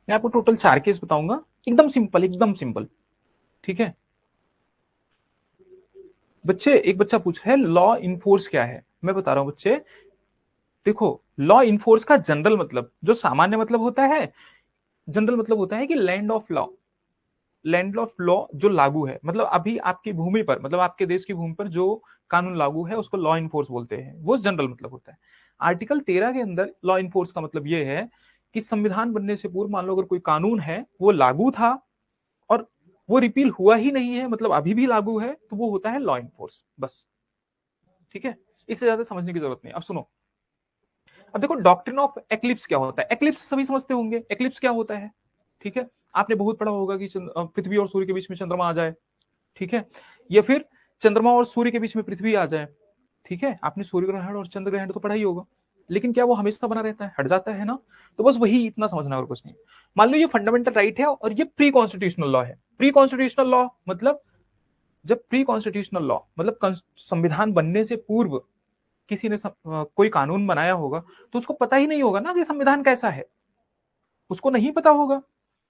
मैं आपको टोटल 4 केस बताऊंगा, एकदम सिंपल, एकदम सिंपल, ठीक है। बच्चे, एक बच्चा पूछा है लॉ इनफोर्स क्या है। मैं बता रहा हूं बच्चे, देखो, लॉ इनफोर्स का जनरल मतलब, जो सामान्य मतलब होता है, जनरल मतलब होता है कि land of law, land of law जो लागू है, मतलब अभी आपकी भूमि पर, मतलब आपके देश की भूमि पर जो कानून लागू है उसको लॉ इनफोर्स बोलते हैं, वो जनरल मतलब होता है। आर्टिकल 13 के अंदर लॉ इनफोर्स का मतलब ये है कि संविधान बनने से पूर्व मान लो अगर कोई कानून है वो लागू था और वो रिपील हुआ ही नहीं है, मतलब अभी भी लागू है, तो वो होता है लॉ इनफोर्स, बस, ठीक है। इससे ज्यादा समझने की जरूरत नहीं। अब सुनो, अब देखो डॉक्ट्रिन ऑफ एक्लिप्स क्या होता है। एक्लिप्स सभी समझते होंगे, एक्लिप्स क्या होता है, ठीक है। आपने बहुत पढ़ा होगा कि पृथ्वी और सूर्य के बीच में चंद्रमा आ जाए, ठीक है, या फिर चंद्रमा और सूर्य के बीच में पृथ्वी आ जाए, ठीक है। आपने सूर्य ग्रहण और चंद्र ग्रहण तो पढ़ा ही होगा, लेकिन क्या वो हमेशा बना रहता है, हट जाता है ना। तो बस वही इतना समझना और कुछ नहीं। मान लो ये फंडामेंटल राइट है और ये प्री कॉन्स्टिट्यूशनल लॉ है। प्री कॉन्स्टिट्यूशनल लॉ मतलब, जब प्री कॉन्स्टिट्यूशनल लॉ मतलब संविधान बनने से पूर्व किसी ने कोई कानून बनाया होगा, तो उसको पता ही नहीं होगा ना कि संविधान कैसा है, उसको नहीं पता होगा,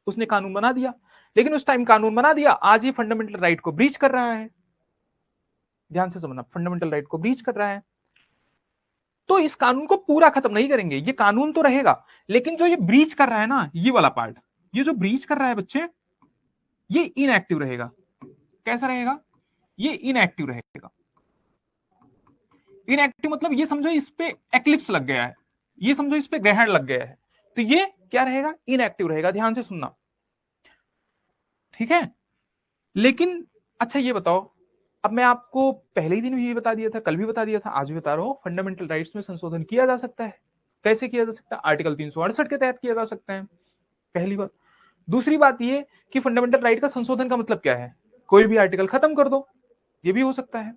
उसने कानून बना दिया, लेकिन उस टाइम कानून बना दिया, आज ये फंडामेंटल राइट को ब्रीच कर रहा है। ध्यान से समझना, फंडामेंटल राइट को ब्रीच कर रहा है, तो इस कानून को पूरा खत्म नहीं करेंगे, ये कानून तो रहेगा, लेकिन जो ये ब्रीच कर रहा है ना, ये वाला पार्ट, ये जो ब्रीच कर रहा है बच्चे, ये इनएक्टिव रहेगा। कैसा रहेगा, ये इनएक्टिव रहेगा। इनएक्टिव मतलब ये समझो इस पे एक्लिप्स लग गया है, ये समझो इस पे ग्रहण लग गया है, तो ये क्या रहेगा, इनएक्टिव रहेगा। ध्यान से सुनना, ठीक है। लेकिन अच्छा ये बताओ, अब मैं आपको पहले ही दिन भी ये बता दिया था, कल भी बता दिया था, आज भी बता रहा हूं, फंडामेंटल राइट्स में संशोधन किया जा सकता है। कैसे किया जा सकता है, आर्टिकल 368 के तहत किया जा सकता है, पहली बात। दूसरी बात ये कि फंडामेंटल राइट का संशोधन का मतलब क्या है, कोई भी आर्टिकल खत्म कर दो, ये भी हो सकता है।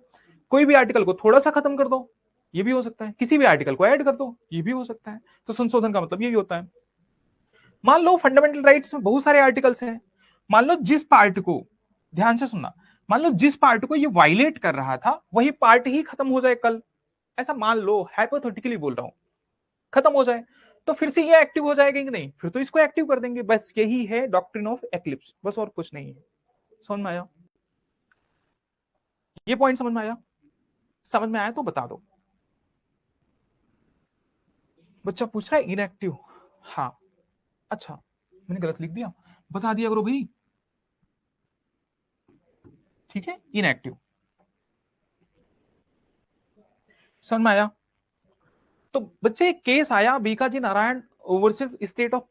कोई भी आर्टिकल को थोड़ा सा खत्म कर दो, ये भी हो सकता है। किसी भी आर्टिकल को ऐड कर दो, ये भी हो सकता है। तो संशोधन का मतलब यही होता है। मान लो फंडामेंटल राइट्स में बहुत सारे आर्टिकल्स हैं, मान लो जिस पार्ट को, ध्यान से सुनना, मान लो जिस पार्ट को ये वायलेट कर रहा था वही पार्ट ही खत्म हो जाए कल, ऐसा मान लो, हाइपोथेटिकली बोल रहा हूं, खत्म हो जाए, तो फिर से ये एक्टिव हो जाएगा कि नहीं, फिर तो इसको एक्टिव कर देंगे। बस यही है डॉक्ट्रिन ऑफ एक्लिप्स, बस और कुछ नहीं है। समझ में आया, ये पॉइंट समझ में आया, समझ में आया तो बता दो। बच्चा पूछ रहा है इनएक्टिव, हाँ, अच्छा मैंने गलत लिख दिया, बता दिया करो भाई, ठीक है, इनएक्टिव। समझ में आया। तो बच्चे एक केस आया Bikaji Narayan versus state of,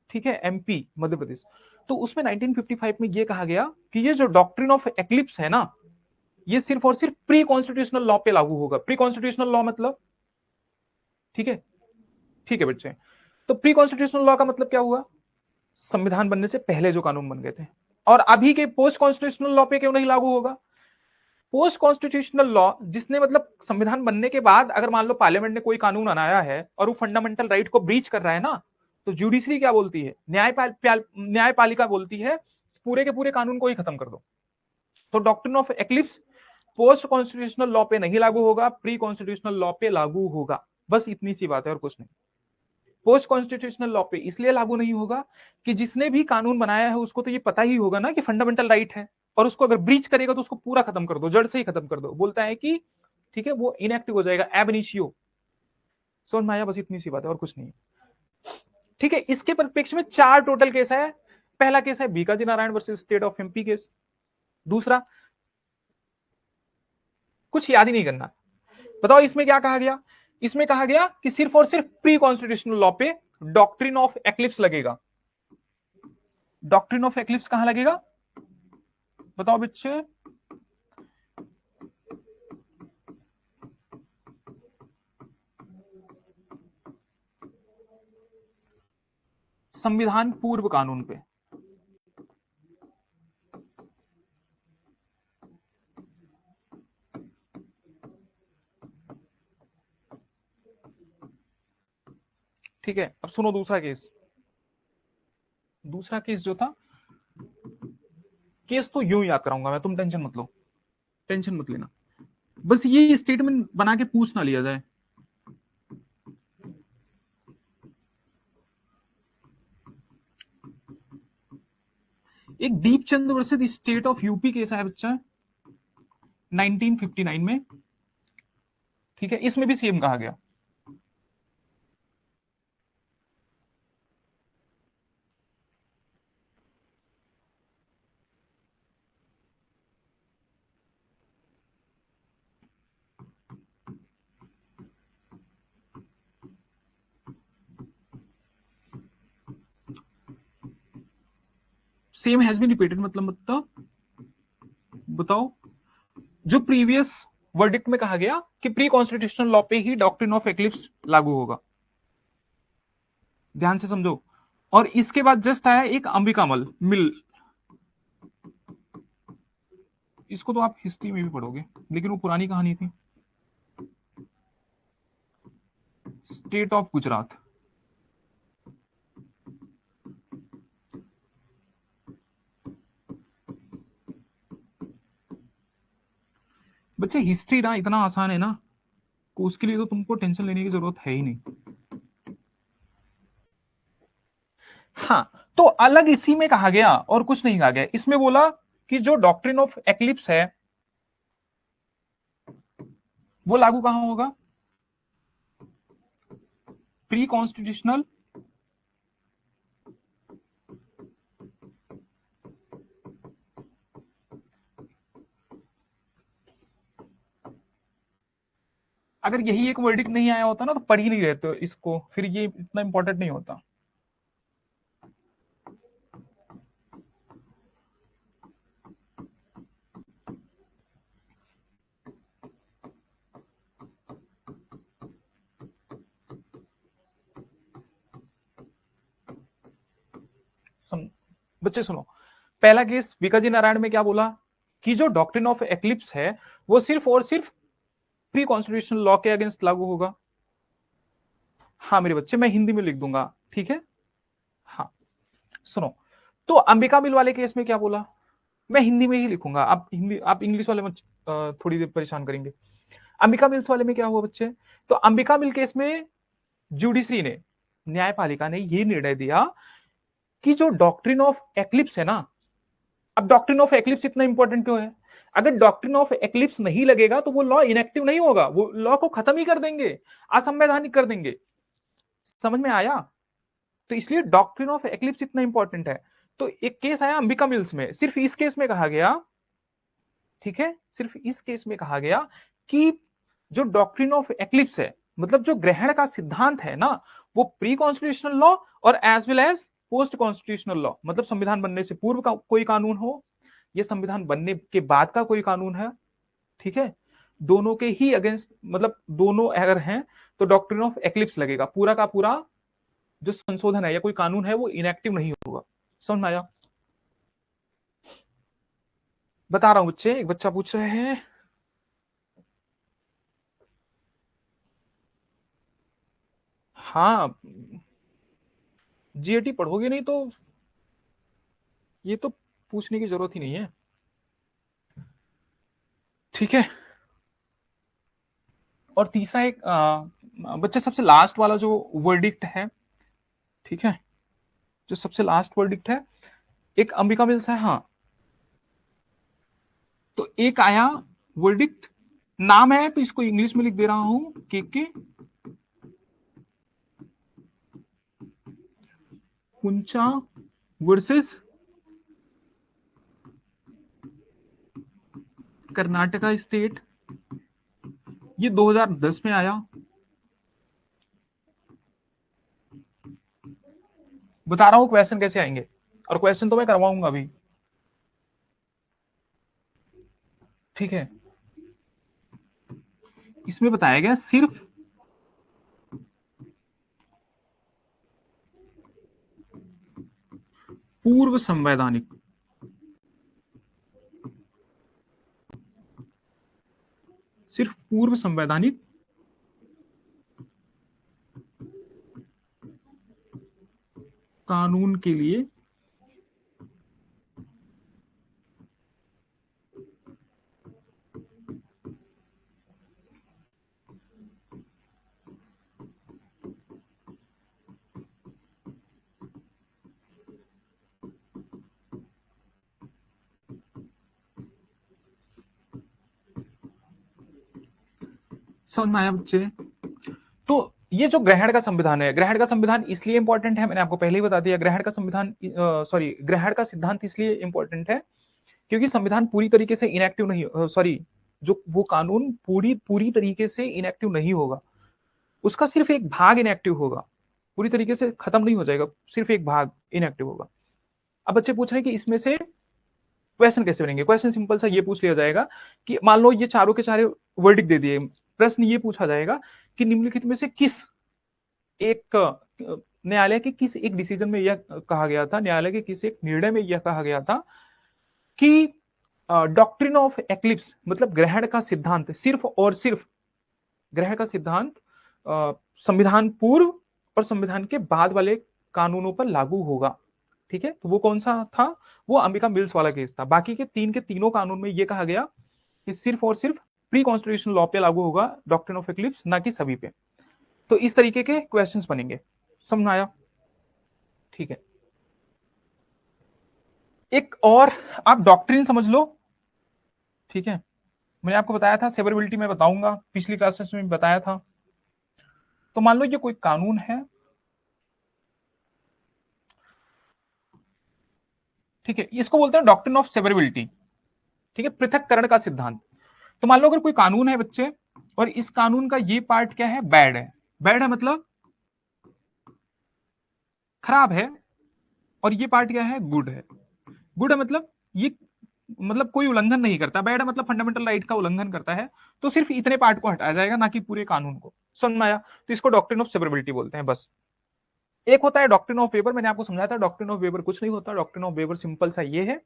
ठीक है, एमपी, मध्य प्रदेश। तो उसमें 1955 में यह कहा गया कि ये जो डॉक्ट्रिन ऑफ एक्लिप्स है ना, ये सिर्फ और सिर्फ प्री कॉन्स्टिट्यूशनल लॉ पे लागू होगा। प्री कॉन्स्टिट्यूशनल लॉ मतलब, ठीक है, ठीक है बच्चे। तो प्री कॉन्स्टिट्यूशनल लॉ का मतलब क्या हुआ, संविधान बनने से पहले जो कानून बन गए थे। और अभी के पोस्ट कॉन्स्टिट्यूशनल लॉ पे क्यों नहीं लागू होगा, पोस्ट कॉन्स्टिट्यूशनल लॉ जिसने, मतलब संविधान बनने के बाद अगर मान लो पार्लियामेंट ने कोई कानून बनाया है और वो फंडामेंटल राइट को ब्रीच कर रहा है ना, तो जुडिशरी क्या बोलती है, न्यायपालिका बोलती है पूरे के पूरे कानून को ही खत्म कर दो। तो doctrine of eclipse post constitutional law पे नहीं लागू होगा, प्री कॉन्स्टिट्यूशनल लॉ पे लागू होगा। बस इतनी सी बात है और कुछ नहीं। पोस्ट कॉन्स्टिट्यूशनल लॉ पे इसलिए लागू नहीं होगा कि जिसने भी कानून बनाया है उसको तो ये पता ही होगा ना कि फंडामेंटल राइट है, और उसको अगर ब्रीच करेगा तो उसको पूरा खत्म कर दो, जड़ से ही खत्म कर दो। बोलता है कि ठीक है, वो इनएक्टिव हो जाएगा, एब इनिशियो। समझ में आया? बस इतनी सी बात है और कुछ नहीं। ठीक है, इसके परिप्रेक्ष्य में 4 टोटल केस है। पहला केस है Bikaji Narayan versus state of MP case. दूसरा, कुछ याद ही नहीं करना, बताओ इसमें क्या कहा गया। इसमें कहा गया कि सिर्फ और सिर्फ प्री कॉन्स्टिट्यूशनल लॉ पे डॉक्ट्रिन ऑफ एक्लिप्स लगेगा। डॉक्ट्रिन ऑफ एक्लिप्स कहां लगेगा, बताओ बच्चे। संविधान पूर्व कानून पे। ठीक है, अब सुनो दूसरा केस। दूसरा केस जो था, केस तो यूं याद कराऊंगा मैं, तुम टेंशन मत लो, टेंशन मत लेना। बस ये स्टेटमेंट बना के पूछ ना लिया जाए। एक Deepchand versus state of UP case है बच्चा, 1959 में। ठीक है, इसमें भी सेम कहा गया। सेम हैज बीन रिपीटेड मतलब बताओ, जो प्रीवियस वर्डिक्ट में कहा गया कि प्री कॉन्स्टिट्यूशनल लॉ पे ही डॉक्ट्रिन ऑफ एक्लिप्स लागू होगा। ध्यान से समझो। और इसके बाद जस्ट आया एक अंबिका मिल। इसको तो आप हिस्ट्री में भी पढ़ोगे, लेकिन वो पुरानी कहानी थी। State of Gujarat. बच्चे हिस्ट्री ना इतना आसान है ना, उसके लिए तो तुमको टेंशन लेने की जरूरत है ही नहीं। हाँ, तो अलग इसी में कहा गया और कुछ नहीं कहा गया। इसमें बोला कि जो डॉक्ट्रिन ऑफ एक्लिप्स है वो लागू कहां होगा, प्री कॉन्स्टिट्यूशनल अगर यही एक वर्डिक्ट नहीं आया होता ना तो पढ़ ही नहीं रहते इसको, फिर ये इतना इंपॉर्टेंट नहीं होता। बच्चे सुनो, पहला केस बीकाजी नारायण में क्या बोला कि जो डॉक्ट्रिन ऑफ एक्लिप्स है वो सिर्फ और सिर्फ प्री कॉन्स्टिट्यूशनल लॉ के अगेंस्ट लागू होगा। हाँ मेरे बच्चे, मैं हिंदी में लिख दूंगा, ठीक है। हाँ सुनो, तो अंबिका मिल वाले केस में क्या बोला, मैं हिंदी में ही लिखूंगा, आप हिंदी, आप इंग्लिश वाले में थोड़ी देर परेशान करेंगे। अंबिका मिल्स वाले में क्या हुआ बच्चे, तो अंबिका मिल केस में जुडिशरी ने, न्यायपालिका ने यह निर्णय दिया कि जो डॉक्ट्रिन ऑफ एक्लिप्स है ना, अब डॉक्ट्रिन ऑफ एक्लिप्स इतना इंपॉर्टेंट क्यों है, अगर डॉक्ट्रिन ऑफ एक्लिप्स नहीं लगेगा तो वो लॉ इनएक्टिव नहीं होगा, वो लॉ को खत्म ही कर देंगे, असंवैधानिक कर देंगे। समझ में आया? तो इसलिए डॉक्ट्रिन ऑफ एक्लिप्स इतना इंपॉर्टेंट है। तो एक केस आया अंबिका मिल्स में, सिर्फ इस केस में कहा गया, ठीक है, सिर्फ इस केस में कहा गया कि जो डॉक्ट्रिन ऑफ एक्लिप्स है, मतलब जो ग्रहण का सिद्धांत है ना, वो प्री कॉन्स्टिट्यूशनल लॉ और as well as post constitutional law, मतलब संविधान बनने से पूर्व का कोई कानून हो, ये संविधान बनने के बाद का कोई कानून है, ठीक है, दोनों के ही अगेंस्ट, मतलब दोनों अगर हैं तो डॉक्ट्रिन ऑफ एक्लिप्स लगेगा, पूरा का पूरा जो संशोधन है या कोई कानून है वो इनएक्टिव नहीं होगा। समझ में आया? बता रहा हूं बच्चे, एक बच्चा पूछ रहे हैं, हाँ जीएटी पढ़ोगे नहीं तो ये तो पूछने की जरूरत ही नहीं है। ठीक है। और तीसरा एक बच्चे सबसे लास्ट वाला जो वर्डिक्ट है, ठीक है, जो सबसे लास्ट वर्डिक्ट है, एक अंबिका मिल्स है, हाँ, तो एक आया वर्डिक्ट, नाम है तो इसको इंग्लिश में लिख दे रहा हूं, के पुंचा वर्सेस कर्नाटका स्टेट, ये 2010 में आया। बता रहा हूं क्वेश्चन कैसे आएंगे, और क्वेश्चन तो मैं करवाऊंगा अभी, ठीक है। इसमें बताया गया सिर्फ पूर्व संवैधानिक, सिर्फ पूर्व संवैधानिक कानून के लिए समझ में आया बच्चे? तो ये जो ग्रहण का संविधान है, ग्रहण का संविधान इसलिए इंपॉर्टेंट है, मैंने आपको पहले ही बता दिया, ग्रहण का संविधान सॉरी ग्रहण का सिद्धांत इसलिए इंपॉर्टेंट है क्योंकि संविधान पूरी तरीके से इनएक्टिव नहीं, सॉरी जो वो कानून पूरी पूरी तरीके से इनएक्टिव नहीं होगा, उसका सिर्फ एक भाग इनएक्टिव होगा, पूरी तरीके से खत्म नहीं हो जाएगा, सिर्फ एक भाग इनएक्टिव होगा। अब बच्चे पूछ रहे हैं कि इसमें से क्वेश्चन कैसे बनेंगे। क्वेश्चन सिंपल सा ये पूछ लिया जाएगा कि मान लो ये चारों के चारों वर्डिक्ट दे दिए, प्रश्न ये पूछा जाएगा कि निम्नलिखित में से किस एक न्यायालय के किस एक डिसीजन में यह कहा गया था, न्यायालय के किस एक निर्णय में यह कहा गया था कि डॉक्ट्रिन ऑफ एक्लिप्स मतलब ग्रहण का सिद्धांत सिर्फ और सिर्फ ग्रहण का सिद्धांत संविधान पूर्व और संविधान के बाद वाले कानूनों पर लागू होगा, ठीक है। तो वो कौन सा था, वो अंबिका मिल्स वाला केस था। बाकी के तीन के तीनों कानून में ये कहा गया कि सिर्फ और सिर्फ प्री कॉन्स्टिट्यूशनल लॉ पे लागू होगा डॉक्ट्रिन ऑफ एक्लिप्स, ना कि सभी पे। तो इस तरीके के क्वेश्चंस बनेंगे, समझ में आया? ठीक है। एक और आप डॉक्ट्रिन समझ लो, ठीक है। मैंने आपको बताया था सेवरेबिलिटी में बताऊंगा, पिछली क्लासेस में बताया था। तो मान लो ये कोई कानून है, ठीक है, इसको बोलते हैं डॉक्ट्रिन ऑफ सेवरेबिलिटी, ठीक है, पृथक्करण का सिद्धांत। तो मान लो अगर कोई कानून है बच्चे, और इस कानून का ये पार्ट क्या है, बैड है, बैड है मतलब खराब है, और ये पार्ट क्या है, गुड है। गुड है मतलब ये मतलब कोई उल्लंघन नहीं करता, बैड है मतलब फंडामेंटल राइट का उल्लंघन करता है, तो सिर्फ इतने पार्ट को हटाया जाएगा, ना कि पूरे कानून को। समझ में आया? तो इसको डॉक्ट्रिन ऑफ सेवरेबिलिटी बोलते हैं बस। एक होता है डॉक्ट्रिन ऑफ वेबर, मैंने आपको समझाया था डॉक्ट्रिन ऑफ वेबर कुछ नहीं होता, डॉक्ट्रिन ऑफ वेबर सिंपल सा ये है,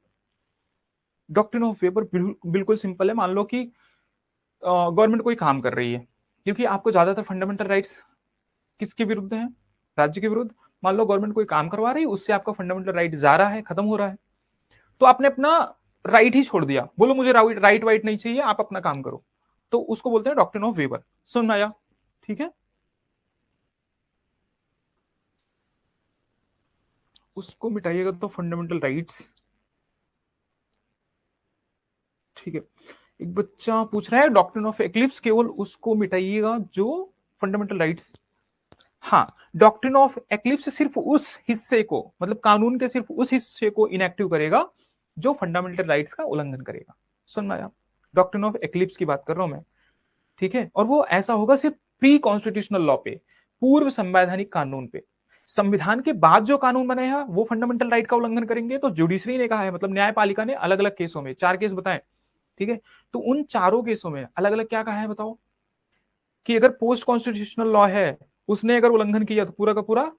डॉक्ट्रिन ऑफ वेबर बिल्कुल सिंपल है। मान लो कि गवर्नमेंट कोई काम कर रही है, क्योंकि आपको ज्यादातर फंडामेंटल राइट्स किसके विरुद्ध है, राज्य के विरुद्ध। मान लो गवर्नमेंट कोई काम करवा रही है, उससे आपका फंडामेंटल राइट जा रहा है, खत्म हो रहा है, तो आपने अपना राइट ही छोड़ दिया, बोलो मुझे राइट वाइट नहीं चाहिए, आप अपना काम करो, तो उसको बोलते हैं डॉक्ट्रिन ऑफ वेबर। समझ में आया? ठीक है, उसको मिटाइएगा तो फंडामेंटल राइट्स, ठीक है। एक बच्चा पूछ रहा है डॉक्ट्रिन ऑफ एक्लिप्स केवल उसको मिटाइएगा जो फंडामेंटल राइट्स, हाँ, डॉक्ट्रिन ऑफ एक्लिप्स सिर्फ उस हिस्से को, मतलब कानून के सिर्फ उस हिस्से को इनएक्टिव करेगा जो फंडामेंटल राइट्स का उल्लंघन करेगा। समझ में आया? डॉक्ट्रिन ऑफ एक्लिप्स की बात कर रहा हूं मैं, ठीक है। और वो ऐसा होगा सिर्फ प्री कॉन्स्टिट्यूशनल लॉ पे, पूर्व संवैधानिक कानून पे। संविधान के बाद जो कानून बने हैं वो फंडामेंटल राइट का उल्लंघन करेंगे, तो जुडिशरी ने कहा है, मतलब न्यायपालिका ने अलग अलग केसों में 4 केस बताए, ठीक है। तो उन चारों केसों में अलग अलग क्या कहा है बताओ, कि अगर पोस्ट कॉन्स्टिट्यूशनल लॉ है, उसने अगर उल्लंघन किया तो पूरा का पूरा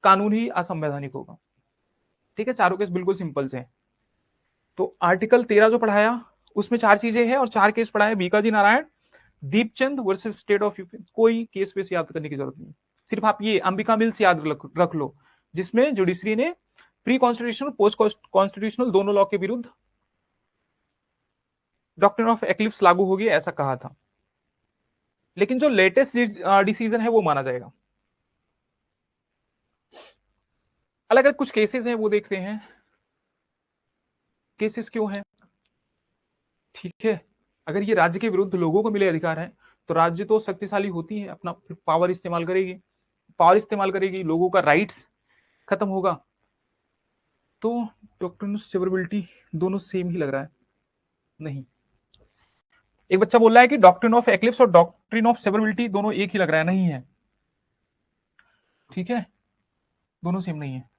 कानून ही असंवैधानिक होगा, ठीक है। चारों केस बिल्कुल सिंपल से। तो आर्टिकल 13 जो पढ़ाया उसमें 4 चीजें हैं, और 4 केस पढ़ाए, Bikaji Narayan, Deepchand versus state of UP. कोई केस वेस याद करने की जरूरत नहीं, सिर्फ आप ये अंबिका मिल्स याद रख लो, जिसमें जुडिशरी ने प्री कॉन्स्टिट्यूशनल पोस्ट कॉन्स्टिट्यूशनल दोनों लॉ के विरुद्ध डॉक्ट्रिन ऑफ एक्लिप्स लागू होगी ऐसा कहा था, लेकिन जो लेटेस्ट डिसीजन है वो माना जाएगा। अलग अलग कुछ केसेस हैं वो देखते हैं, केसेस क्यों हैं। ठीक है, अगर ये राज्य के विरुद्ध लोगों को मिले अधिकार है तो राज्य तो शक्तिशाली होती है, अपना पावर इस्तेमाल करेगी, पावर इस्तेमाल करेगी, लोगों का राइट्स खत्म होगा। तो डॉक्ट्रिन ऑफ सेवरेबिलिटी दोनों सेम ही लग रहा है, नहीं। एक बच्चा बोल रहा है कि डॉक्ट्रिन ऑफ एक्लिप्स और डॉक्ट्रिन ऑफ सेवरेबिलिटी दोनों एक ही लग रहा है, नहीं है। ठीक है, दोनों सेम नहीं है।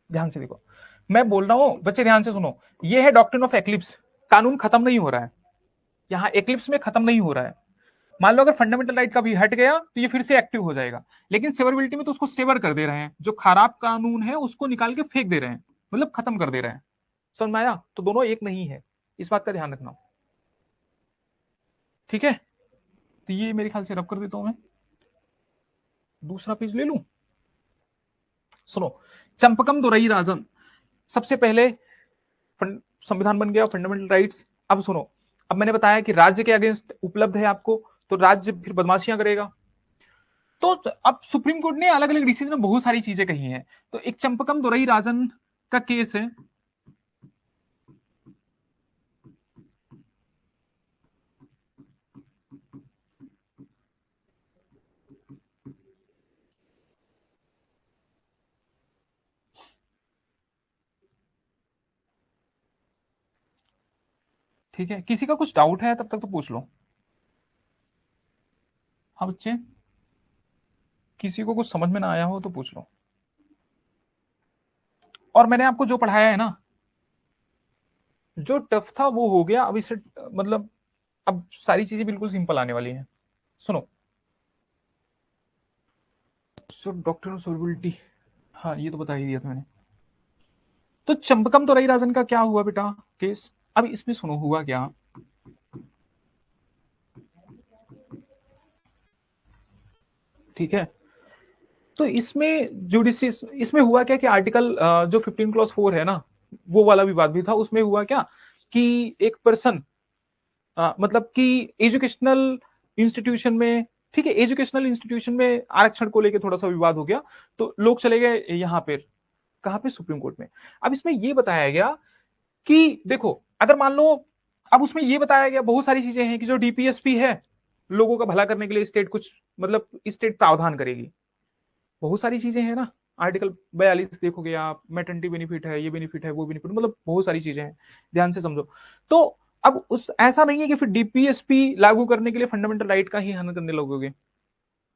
ध्यान से देखो, मैं बोल रहा हूं बच्चे, ध्यान से सुनो। ये है डॉक्ट्रिन ऑफ एक्लिप्स, कानून खत्म नहीं हो रहा है यहां, एक्लिप्स में खत्म नहीं हो रहा है। मान लो अगर फंडामेंटल राइट का भी हट गया तो ये फिर से एक्टिव हो जाएगा, लेकिन सेवरेबिलिटी में तो उसको सेवर कर दे रहे हैं, जो खराब कानून है उसको निकाल के फेंक दे रहे हैं, मतलब खत्म कर दे रहे हैं। समझ में आया? तो दोनों एक नहीं है, इस बात का ध्यान रखना। ठीक है, तो ये मेरे ख्याल से रब कर देता हूं मैं, दूसरा पेज ले लूं। सुनो, चंपकम दोरई राजन, सबसे पहले संविधान बन गया, फंडामेंटल राइट्स। अब सुनो, अब मैंने बताया कि राज्य के अगेंस्ट उपलब्ध है आपको, तो राज्य फिर बदमाशियां करेगा। तो अब सुप्रीम कोर्ट ने अलग अलग डिसीजन में बहुत सारी चीजें कही हैं। तो एक चंपकम दोरई राजन का केस है, ठीक है। किसी का कुछ डाउट है तब तक तो पूछ लो। हाँ बच्चे, किसी को कुछ समझ में ना आया हो तो पूछ लो। और मैंने आपको जो पढ़ाया है ना, जो टफ था वो हो गया, अब इससे मतलब अब सारी चीजें बिल्कुल सिंपल आने वाली हैं। सुनो, सो डॉक्टर ऑफ सोलबिलिटी, हाँ ये तो बता ही दिया था मैंने। तो चंपकम दोरई राजन का क्या हुआ बेटा केस, अब इसमें सुनो हुआ क्या। ठीक है, तो इसमें जुडिशरी, इसमें हुआ क्या कि आर्टिकल जो 15 क्लॉज 4 है ना, वो वाला विवाद भी था। उसमें हुआ क्या कि एक पर्सन, मतलब कि एजुकेशनल इंस्टीट्यूशन में, ठीक है, एजुकेशनल इंस्टीट्यूशन में आरक्षण को लेकर थोड़ा सा विवाद हो गया, तो लोग चले गए यहाँ पे, कहाँ पे, सुप्रीम कोर्ट में। अब इसमें यह बताया गया कि देखो, अगर मान लो, अब उसमें यह बताया गया बहुत सारी चीजें हैं कि जो डीपीएसपी है, लोगों का भला करने के लिए स्टेट कुछ, मतलब स्टेट प्रावधान करेगी, बहुत सारी चीजें हैं ना। आर्टिकल 42 देखोगे आप, मैटरनिटी बेनिफिट है, ये बेनिफिट है, वो बेनिफिट, मतलब बहुत सारी चीजें हैं, ध्यान से समझो। तो अब उस ऐसा नहीं है कि फिर डीपीएसपी लागू करने के लिए फंडामेंटल राइट का ही हनन करने लगोगे।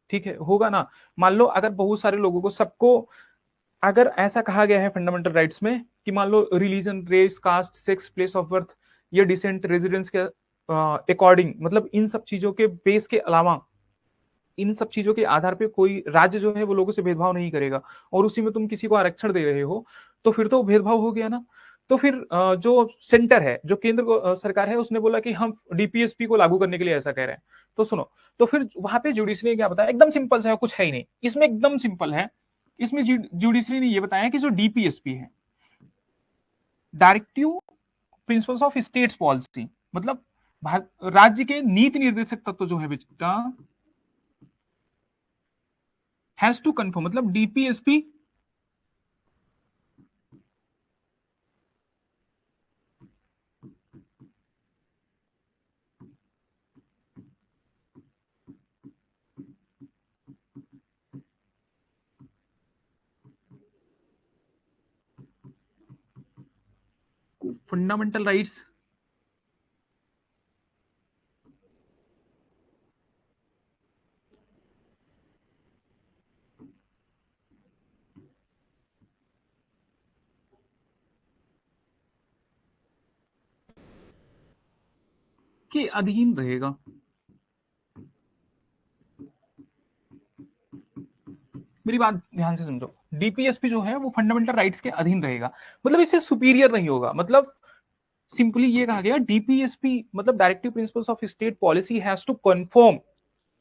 ठीक है, होगा ना। मान लो अगर बहुत सारे लोगों को, सबको, अगर ऐसा कहा गया है फंडामेंटल राइट्स में कि मान लो religion, race, caste, sex, place of birth, या डिसेंट, रेजिडेंस के अकॉर्डिंग, मतलब इन सब चीजों के बेस के अलावा, इन सब चीजों के आधार पे कोई राज्य जो है वो लोगों से भेदभाव नहीं करेगा, और उसी में तुम किसी को आरक्षण दे रहे हो, तो फिर तो भेदभाव हो गया ना। तो फिर जो सेंटर है, जो केंद्र सरकार है, उसने बोला कि हम डीपीएसपी को लागू करने के लिए ऐसा कह रहे हैं। तो सुनो, तो फिर वहां पे जुडिशरी ने क्या बताया, एकदम सिंपल सा है, कुछ है ही नहीं इसमें, एकदम सिंपल है। इसमें जुडिशरी ने यह बताया कि जो डीपीएसपी है, directive principles of states policy, मतलब राज्य के नीति निर्देशक तत्व जो है बेटा, हैज टू कंफर्म, मतलब डीपीएसपी फंडामेंटल राइट्स के अधीन रहेगा। मेरी बात ध्यान से समझो, डीपीएसपी जो है वो फंडामेंटल राइट्स के अधीन रहेगा, मतलब इससे सुपीरियर नहीं होगा। मतलब सिंपली ये कहा गया, डीपीएसपी मतलब directive principles of state policy has to confirm,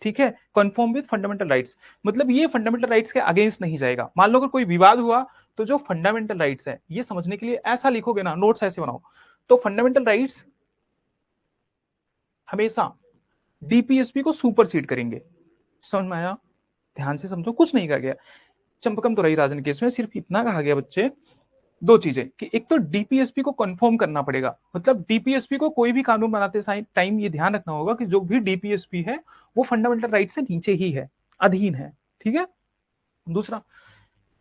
ठीक है, कंफर्म विद फंडामेंटल राइट्स, मतलब ये फंडामेंटल राइट्स के अगेंस्ट नहीं जाएगा। मान लो अगर कोई विवाद हुआ तो जो फंडामेंटल राइट्स है, ये समझने के लिए ऐसा लिखोगे ना, नोट्स ऐसे बनाओ, तो फंडामेंटल राइट्स हमेशा डीपीएसपी को सुपरसीड करेंगे। समझ में आया? ध्यान से समझो, कुछ नहीं कहा गया चंपकम तुरई राजन केस में, सिर्फ इतना कहा गया बच्चे, दो चीजें, कि एक तो डीपीएसपी को कंफर्म करना पड़ेगा, मतलब डीपीएसपी को कोई भी कानून बनाते टाइम ये ध्यान रखना होगा कि जो भी डीपीएसपी है वो फंडामेंटल राइट से नीचे ही है, अधीन है। ठीक है। दूसरा,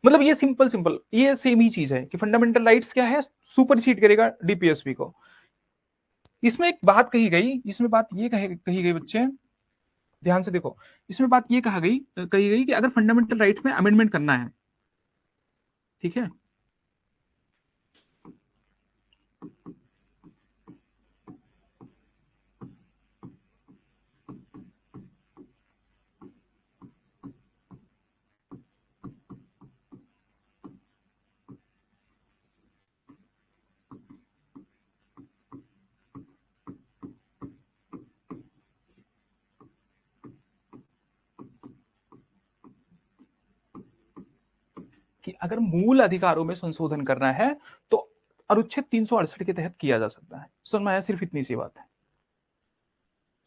मतलब ये सिंपल ये सेम ही चीज है कि फंडामेंटल राइट्स क्या है, सुपरसीड करेगा डीपीएसपी को। इसमें एक बात कही गई, इसमें बात ये कही गई बच्चे, ध्यान से देखो, इसमें बात ये कही गई कि अगर फंडामेंटल राइट्स में अमेंडमेंट करना है, ठीक है, कि अगर मूल अधिकारों में संशोधन करना है तो अनुच्छेद 368 के तहत किया जा सकता है। समझ में आया? सिर्फ इतनी सी बात है।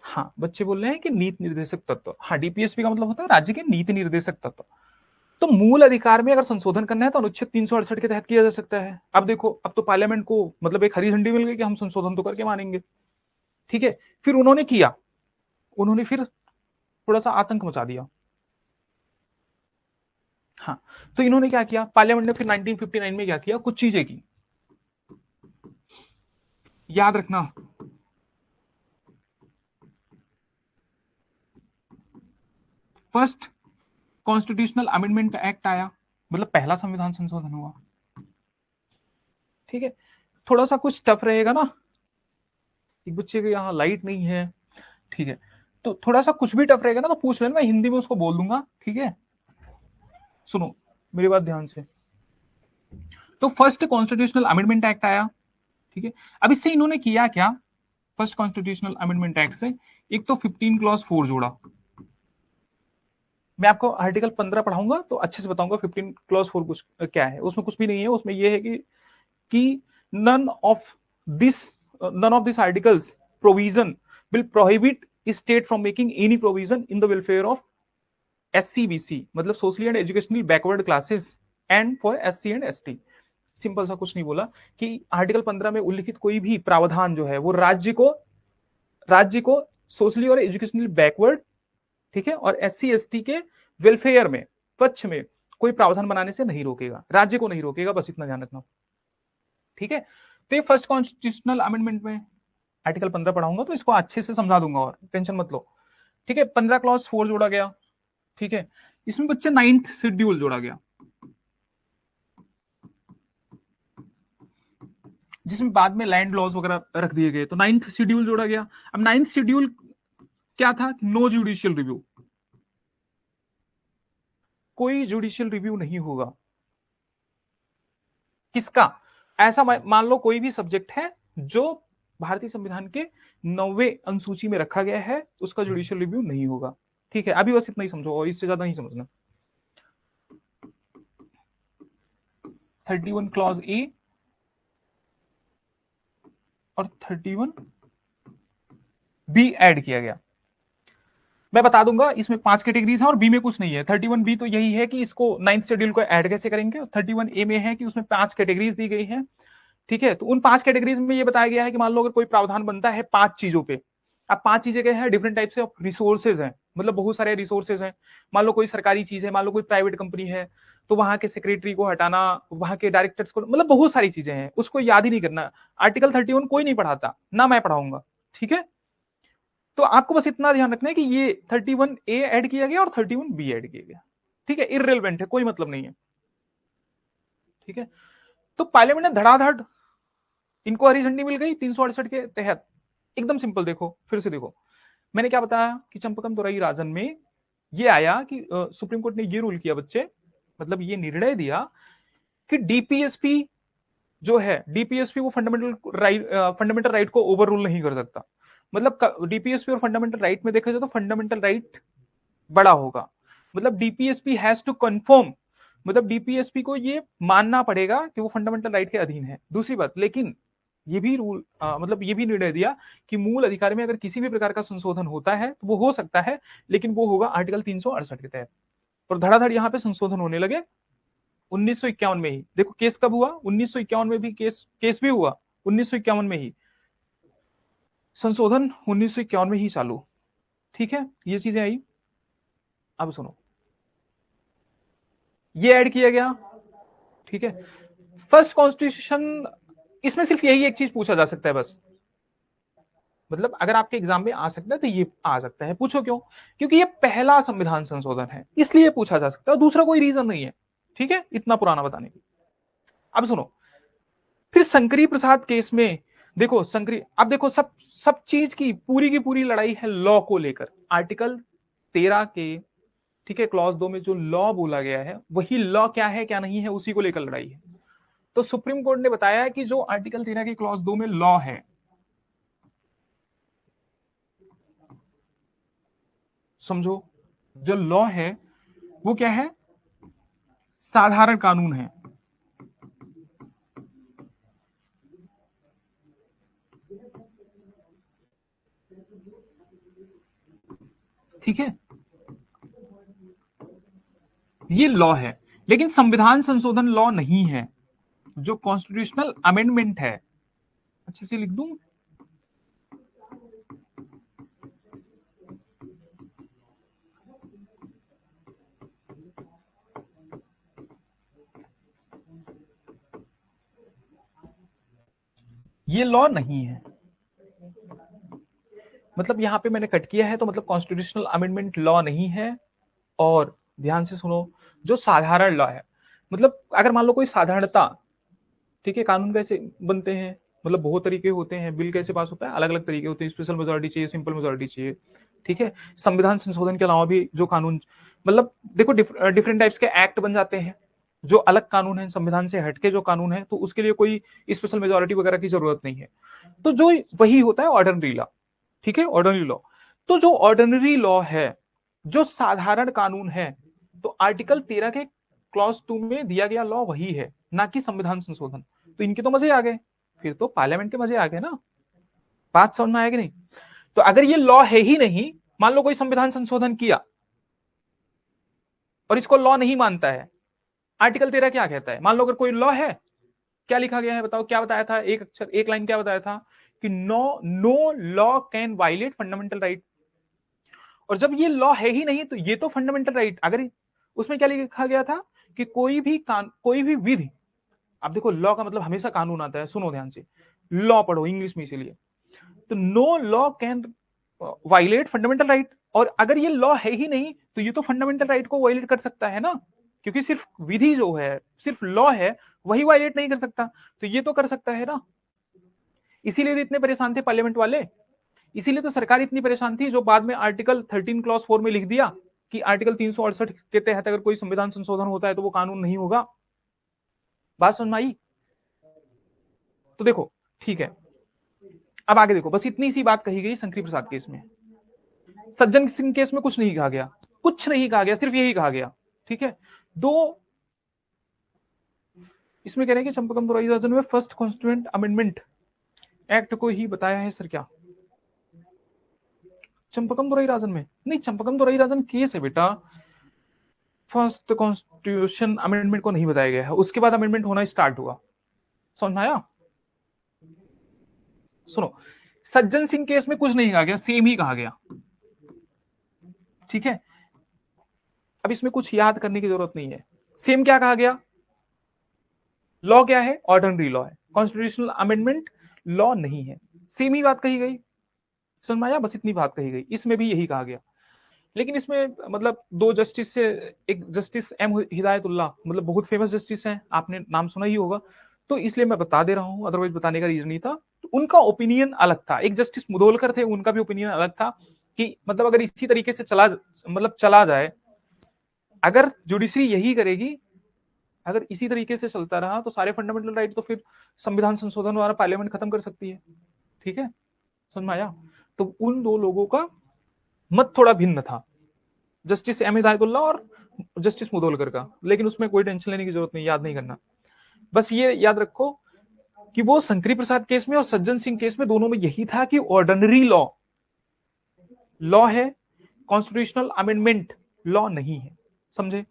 हाँ, बच्चे बोल रहे हैं कि नीति निर्देशक तत्व, हाँ, डीपीएसपी का मतलब होता है राज्य के नीति निर्देशक तत्व। तो मूल अधिकार में अगर संशोधन करना है तो अनुच्छेद 368 के तहत किया जा सकता है। अब देखो, अब तो पार्लियामेंट को मतलब एक हरी झंडी मिल गई कि हम संशोधन तो करके मानेंगे। ठीक है, फिर उन्होंने किया, उन्होंने फिर थोड़ा सा आतंक मचा दिया। हाँ, तो इन्होंने क्या किया, पार्लियामेंट ने फिर 1959 में क्या किया, कुछ चीजें की, याद रखना। फर्स्ट कॉन्स्टिट्यूशनल अमेंडमेंट एक्ट आया, मतलब पहला संविधान संशोधन हुआ। ठीक है, थोड़ा सा कुछ टफ रहेगा ना, एक बच्चे के यहाँ लाइट नहीं है, ठीक है, तो थोड़ा सा कुछ भी टफ रहेगा ना तो पूछ लेना, मैं हिंदी में उसको बोल दूंगा। ठीक है, सुनो मेरी बात ध्यान से। तो फर्स्ट कॉन्स्टिट्यूशनल अमेंडमेंट एक्ट आया, ठीक है, अब इससे इन्होंने किया क्या, फर्स्ट कॉन्स्टिट्यूशनल अमेंडमेंट एक्ट से एक तो 15 क्लॉज 4 जोड़ा। मैं आपको आर्टिकल 15 पढ़ाऊंगा तो अच्छे से बताऊंगा 15 क्लॉज 4 कुछ क्या है। उसमें कुछ भी नहीं है, उसमें यह है कि none of this none of these articles provision will prohibit state from making any provision in the welfare of SCBC, मतलब socially and educationally backward classes and for SC and ST। Simple सा कुछ नहीं बोला कि article 15 में उल्लिखित कोई भी प्रावधान जो है वो राज्य को सोशली और एजुकेशनली बैकवर्ड, ठीक है, और SC ST के वेलफेयर में, पक्ष में कोई प्रावधान बनाने से नहीं रोकेगा, राज्य को नहीं रोकेगा, बस इतना ध्यान रखना। ठीक है, तो ये फर्स्ट कॉन्स्टिट्यूशनल अमेंडमेंट में आर्टिकल 15 पढ़ाऊंगा तो इसको अच्छे से समझा दूंगा, और टेंशन मत लो। ठीक है, 15 क्लॉज 4 जोड़ा गया। ठीक है, इसमें बच्चे 9th शेड्यूल जोड़ा गया, जिसमें बाद में लैंड लॉज वगैरह रख दिए गए, तो 9th शेड्यूल जोड़ा गया। अब 9th शेड्यूल क्या था, नो जुडिशियल रिव्यू, कोई जुडिशियल रिव्यू नहीं होगा। किसका? ऐसा मान लो कोई भी सब्जेक्ट है जो भारतीय संविधान के 90वें अनुसूची में रखा गया है, उसका जुडिशियल रिव्यू नहीं होगा। ठीक है, अभी बस इतना ही समझो और इससे ज्यादा नहीं समझना। 31 क्लॉज ए और 31 बी ऐड किया गया। मैं बता दूंगा, इसमें 5 कैटेगरीज हैं और बी में कुछ नहीं है। 31 बी तो यही है कि इसको 9th शेड्यूल को ऐड कैसे करेंगे। 31 ए में है कि उसमें 5 कैटेगरीज दी गई हैं। ठीक है, तो उन 5 कैटेगरीज में ये बताया गया है कि मान लो अगर कोई प्रावधान बनता है 5 चीजों पे, अब 5 चीजें क्या है, डिफरेंट टाइप से ऑफ रिसोर्सेज हैं, मतलब बहुत सारे रिसोर्सेज हैं। मान लो कोई सरकारी चीज है, मान लो कोई प्राइवेट कंपनी है, तो वहां के सेक्रेटरी को हटाना, वहां के डायरेक्टर्स को, मतलब बहुत सारी चीजें हैं, उसको याद ही नहीं करना। आर्टिकल 31 कोई नहीं पढ़ाता, ना मैं पढ़ाऊंगा। ठीक है, तो आपको बस इतना ध्यान रखना है कि ये 31 ए ऐड किया गया और 31 बी ऐड किया गया। ठीक है, इररिलेवेंट है, कोई मतलब नहीं है। ठीक है, तो पार्लियामेंट ने धड़ाधड़ इनको हरी झंडी मिल गई 368 के तहत। एकदम सिंपल, देखो फिर से देखो, मैंने क्या बताया कि चंपकम तुरई राजन में ये आया कि सुप्रीम कोर्ट ने ये रूल किया बच्चे, मतलब ये निर्णय दिया कि डीपीएसपी जो है, डीपीएसपी वो फंडामेंटल राइट को ओवर रूल नहीं कर सकता। मतलब डीपीएसपी और फंडामेंटल राइट में देखा जाए तो फंडामेंटल राइट बड़ा होगा, मतलब डीपीएसपी हैज टू कंफर्म मतलब डीपीएसपी को ये मानना पड़ेगा कि वो फंडामेंटल राइट के अधीन है। दूसरी बात, लेकिन ये भी रूल मतलब ये भी निर्णय दिया कि मूल अधिकार में अगर किसी भी प्रकार का संशोधन होता है तो वो हो सकता है, लेकिन वो होगा आर्टिकल 368 के तहत। और धड़ाधड़ यहाँ पे संशोधन होने लगे 1951 में ही। देखो केस कब हुआ, 1951 में भी केस भी हुआ 1951 में ही, संशोधन 1951 में ही चालू। ठीक है, ये चीजें आई। अब सुनो, ये ऐड किया गया। ठीक है, फर्स्ट कॉन्स्टिट्यूशन, इसमें सिर्फ यही एक चीज पूछा जा सकता है बस, मतलब अगर आपके एग्जाम में आ सकता है तो ये आ सकता है। पूछो क्यों? क्योंकि ये पहला संविधान संशोधन है, इसलिए पूछा जा सकता है, दूसरा कोई रीजन नहीं है। ठीक है, इतना पुराना बताने की। अब सुनो, फिर शंकरी प्रसाद केस में देखो शंकरी, अब देखो सब चीज की पूरी लड़ाई है लॉ को लेकर। आर्टिकल 13 के, ठीक है, क्लॉज 2 में जो लॉ बोला गया है वही लॉ क्या है क्या नहीं है उसी को लेकर लड़ाई है। तो सुप्रीम कोर्ट ने बताया है कि जो आर्टिकल 13 के क्लॉज 2 में लॉ है, समझो, जो लॉ है वो क्या है, साधारण कानून है। ठीक है, ये लॉ है, लेकिन संविधान संशोधन लॉ नहीं है। जो कॉन्स्टिट्यूशनल अमेंडमेंट है, अच्छे से लिख दूं, ये लॉ नहीं है। मतलब यहां पे मैंने कट किया है, तो मतलब कॉन्स्टिट्यूशनल अमेंडमेंट लॉ नहीं है। और ध्यान से सुनो, जो साधारण लॉ है, मतलब अगर मान लो कोई साधारणता, ठीक है, कानून कैसे बनते हैं, मतलब बहुत तरीके होते हैं, बिल कैसे पास होता है अलग अलग तरीके होते हैं, स्पेशल मेजोरिटी चाहिए, सिंपल मेजोरिटी चाहिए। ठीक है, संविधान संशोधन के अलावा भी जो कानून, मतलब देखो डिफरेंट टाइप्स के एक्ट बन जाते हैं, जो अलग कानून है, संविधान से हटके जो कानून है, तो उसके लिए कोई स्पेशल मेजोरिटी वगैरह की जरूरत नहीं है। तो जो वही होता है ऑर्डिनरी लॉ। ठीक है, ऑर्डिनरी लॉ। तो जो ऑर्डिनरी लॉ है, जो साधारण कानून है, तो आर्टिकल 13 के क्लॉज 2 में दिया गया लॉ वही है, ना कि संविधान संशोधन। तो इनके तो मजे आ गए, फिर तो पार्लियामेंट के मजे आ गए ना। बात समझ में आएगी नहीं? तो अगर ये लॉ है ही नहीं, मान लो कोई संविधान संशोधन किया और इसको लॉ नहीं मानता है, आर्टिकल 13 क्या कहता है, मान लो अगर कोई लॉ है, क्या लिखा गया है बताओ, क्या बताया था, एक अक्षर एक लाइन क्या बताया था, कि no law can violate fundamental right. और जब ये लॉ है ही नहीं तो ये तो फंडामेंटल राइट, अगर उसमें क्या लिखा गया था कि कोई भी विधि, अब देखो लॉ का मतलब हमेशा कानून आता है, सुनो ध्यान से, लॉ पढ़ो इंग्लिश में इसीलिए। तो no law can violate fundamental right, और अगर ये लॉ है ही नहीं तो ये तो फंडामेंटल राइट को वायलेट कर सकता है ना, क्योंकि सिर्फ विधि जो है, सिर्फ लॉ है, वही वायलेट नहीं कर सकता, तो ये तो कर सकता है ना। इसीलिए तो इतने परेशान थे पार्लियामेंट वाले, इसीलिए तो सरकार इतनी परेशान थी, जो बाद में आर्टिकल 13 क्लॉज 4 में लिख दिया कि आर्टिकल 368 के तहत अगर कोई संविधान संशोधन होता है तो वो कानून नहीं होगा। बात समझ में आई? तो देखो, ठीक है, अब आगे देखो, बस इतनी सी बात कही गई शंकरी प्रसाद केस में। सज्जन सिंह केस में कुछ नहीं कहा गया, कुछ नहीं कहा गया, सिर्फ यही कहा गया। ठीक है, दो, इसमें कह रहे हैं कि चंपकम दोराई राजन में फर्स्ट कॉन्स्टिट्यूएंट अमेंडमेंट एक्ट को ही बताया है सर क्या? चंपकम दोराई राजन में नहीं, चंपकम दोराई राजन केस है बेटा, फर्स्ट कॉन्स्टिट्यूशन अमेंडमेंट को नहीं बताया गया है, उसके बाद अमेंडमेंट होना स्टार्ट हुआ। समझ में आया? सुनो, सज्जन सिंह केस में कुछ नहीं कहा गया, सेम ही कहा गया। ठीक है, अब इसमें कुछ याद करने की जरूरत नहीं है, सेम क्या कहा गया, लॉ क्या है, ऑर्डिनरी लॉ है, कॉन्स्टिट्यूशनल अमेंडमेंट लॉ नहीं है, सेम ही बात कही गई। समझ में आया? बस इतनी बात कही गई, इसमें भी यही कहा गया। लेकिन इसमें मतलब दो जस्टिस से, एक जस्टिस एम हिदायतुल्लाह, मतलब बहुत फेमस जस्टिस हैं, आपने नाम सुना ही होगा, तो इसलिए मैं बता दे रहा हूं, अदरवाइज बताने का रीजन नहीं था। तो उनका ओपिनियन अलग था, एक जस्टिस मुदोलकर थे, उनका भी ओपिनियन अलग था कि मतलब अगर इसी तरीके से चला जाए, अगर जुडिशरी यही करेगी, अगर इसी तरीके से चलता रहा तो सारे फंडामेंटल राइट तो फिर संविधान संशोधन द्वारा पार्लियामेंट खत्म कर सकती है। ठीक है, समझ में आया? तो उन दो लोगों का मत थोड़ा भिन्न था। जस्टिस एम हिदायतुल्ला और जस्टिस मुदोलकर का, लेकिन उसमें कोई टेंशन लेने की जरूरत नहीं, याद नहीं करना। बस ये याद रखो कि वो शंकरी प्रसाद केस में और सज्जन सिंह केस में दोनों में यही था कि ऑर्डिनरी लॉ लॉ है, कॉन्स्टिट्यूशनल अमेंडमेंट लॉ नहीं है। समझे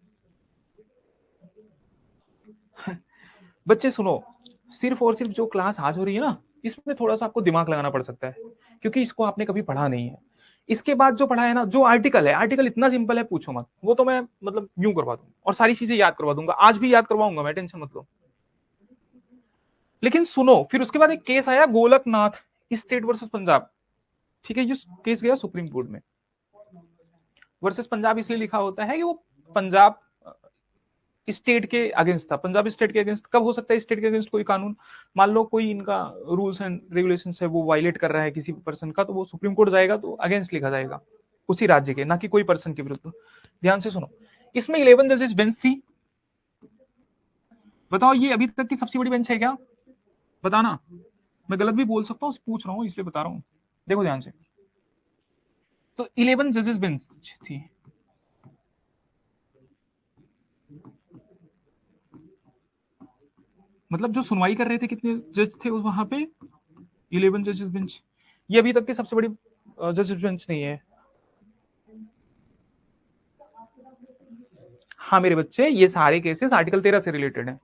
बच्चे? सुनो, सिर्फ और सिर्फ जो क्लास आज हो रही है ना, इसमें थोड़ा सा आपको दिमाग लगाना पड़ सकता है, क्योंकि इसको आपने कभी पढ़ा नहीं है। इसके बाद जो पढ़ा है ना, जो आर्टिकल है, आर्टिकल इतना सिंपल है पूछो मत, वो तो मैं मतलब यूं करवा दूंगा और सारी चीजें याद करवा दूंगा, आज भी याद करवाऊंगा मैं, टेंशन मत लो। लेकिन सुनो, फिर उसके बाद एक केस आया गोलकनाथ स्टेट वर्सेस पंजाब। ठीक है, ये केस गया सुप्रीम कोर्ट में। वर्सेस पंजाब इसलिए लिखा होता है कि वो पंजाब स्टेट के अगेंस्ट था। पंजाब स्टेट के अगेंस्ट कब हो सकता है? स्टेट के अगेंस्ट कोई कानून, मान लो कोई इनका रूल्स एंड रेगुलेशंस है वो वायलेट कर रहा है किसी पर्सन का, तो वो सुप्रीम कोर्ट जाएगा तो अगेंस्ट लिखा जाएगा उसी राज्य के, ना कि कोई पर्सन के विरुद्ध। ध्यान से सुनो, इसमें 11 जजेस बेंच थी। बताओ ये अभी तक की सबसे बड़ी बेंच है क्या? बताना, मैं गलत भी बोल सकता हूँ, पूछ रहा हूँ इसलिए बता रहा हूँ। देखो ध्यान से, तो 11 जजेस बेंच थी। मतलब जो सुनवाई कर रहे थे कितने जज थे वहां पे? 11 जजेस बेंच। ये अभी तक की सबसे बड़ी जजेस बेंच नहीं है। हाँ मेरे बच्चे, ये सारे केसेस आर्टिकल 13 से रिलेटेड है।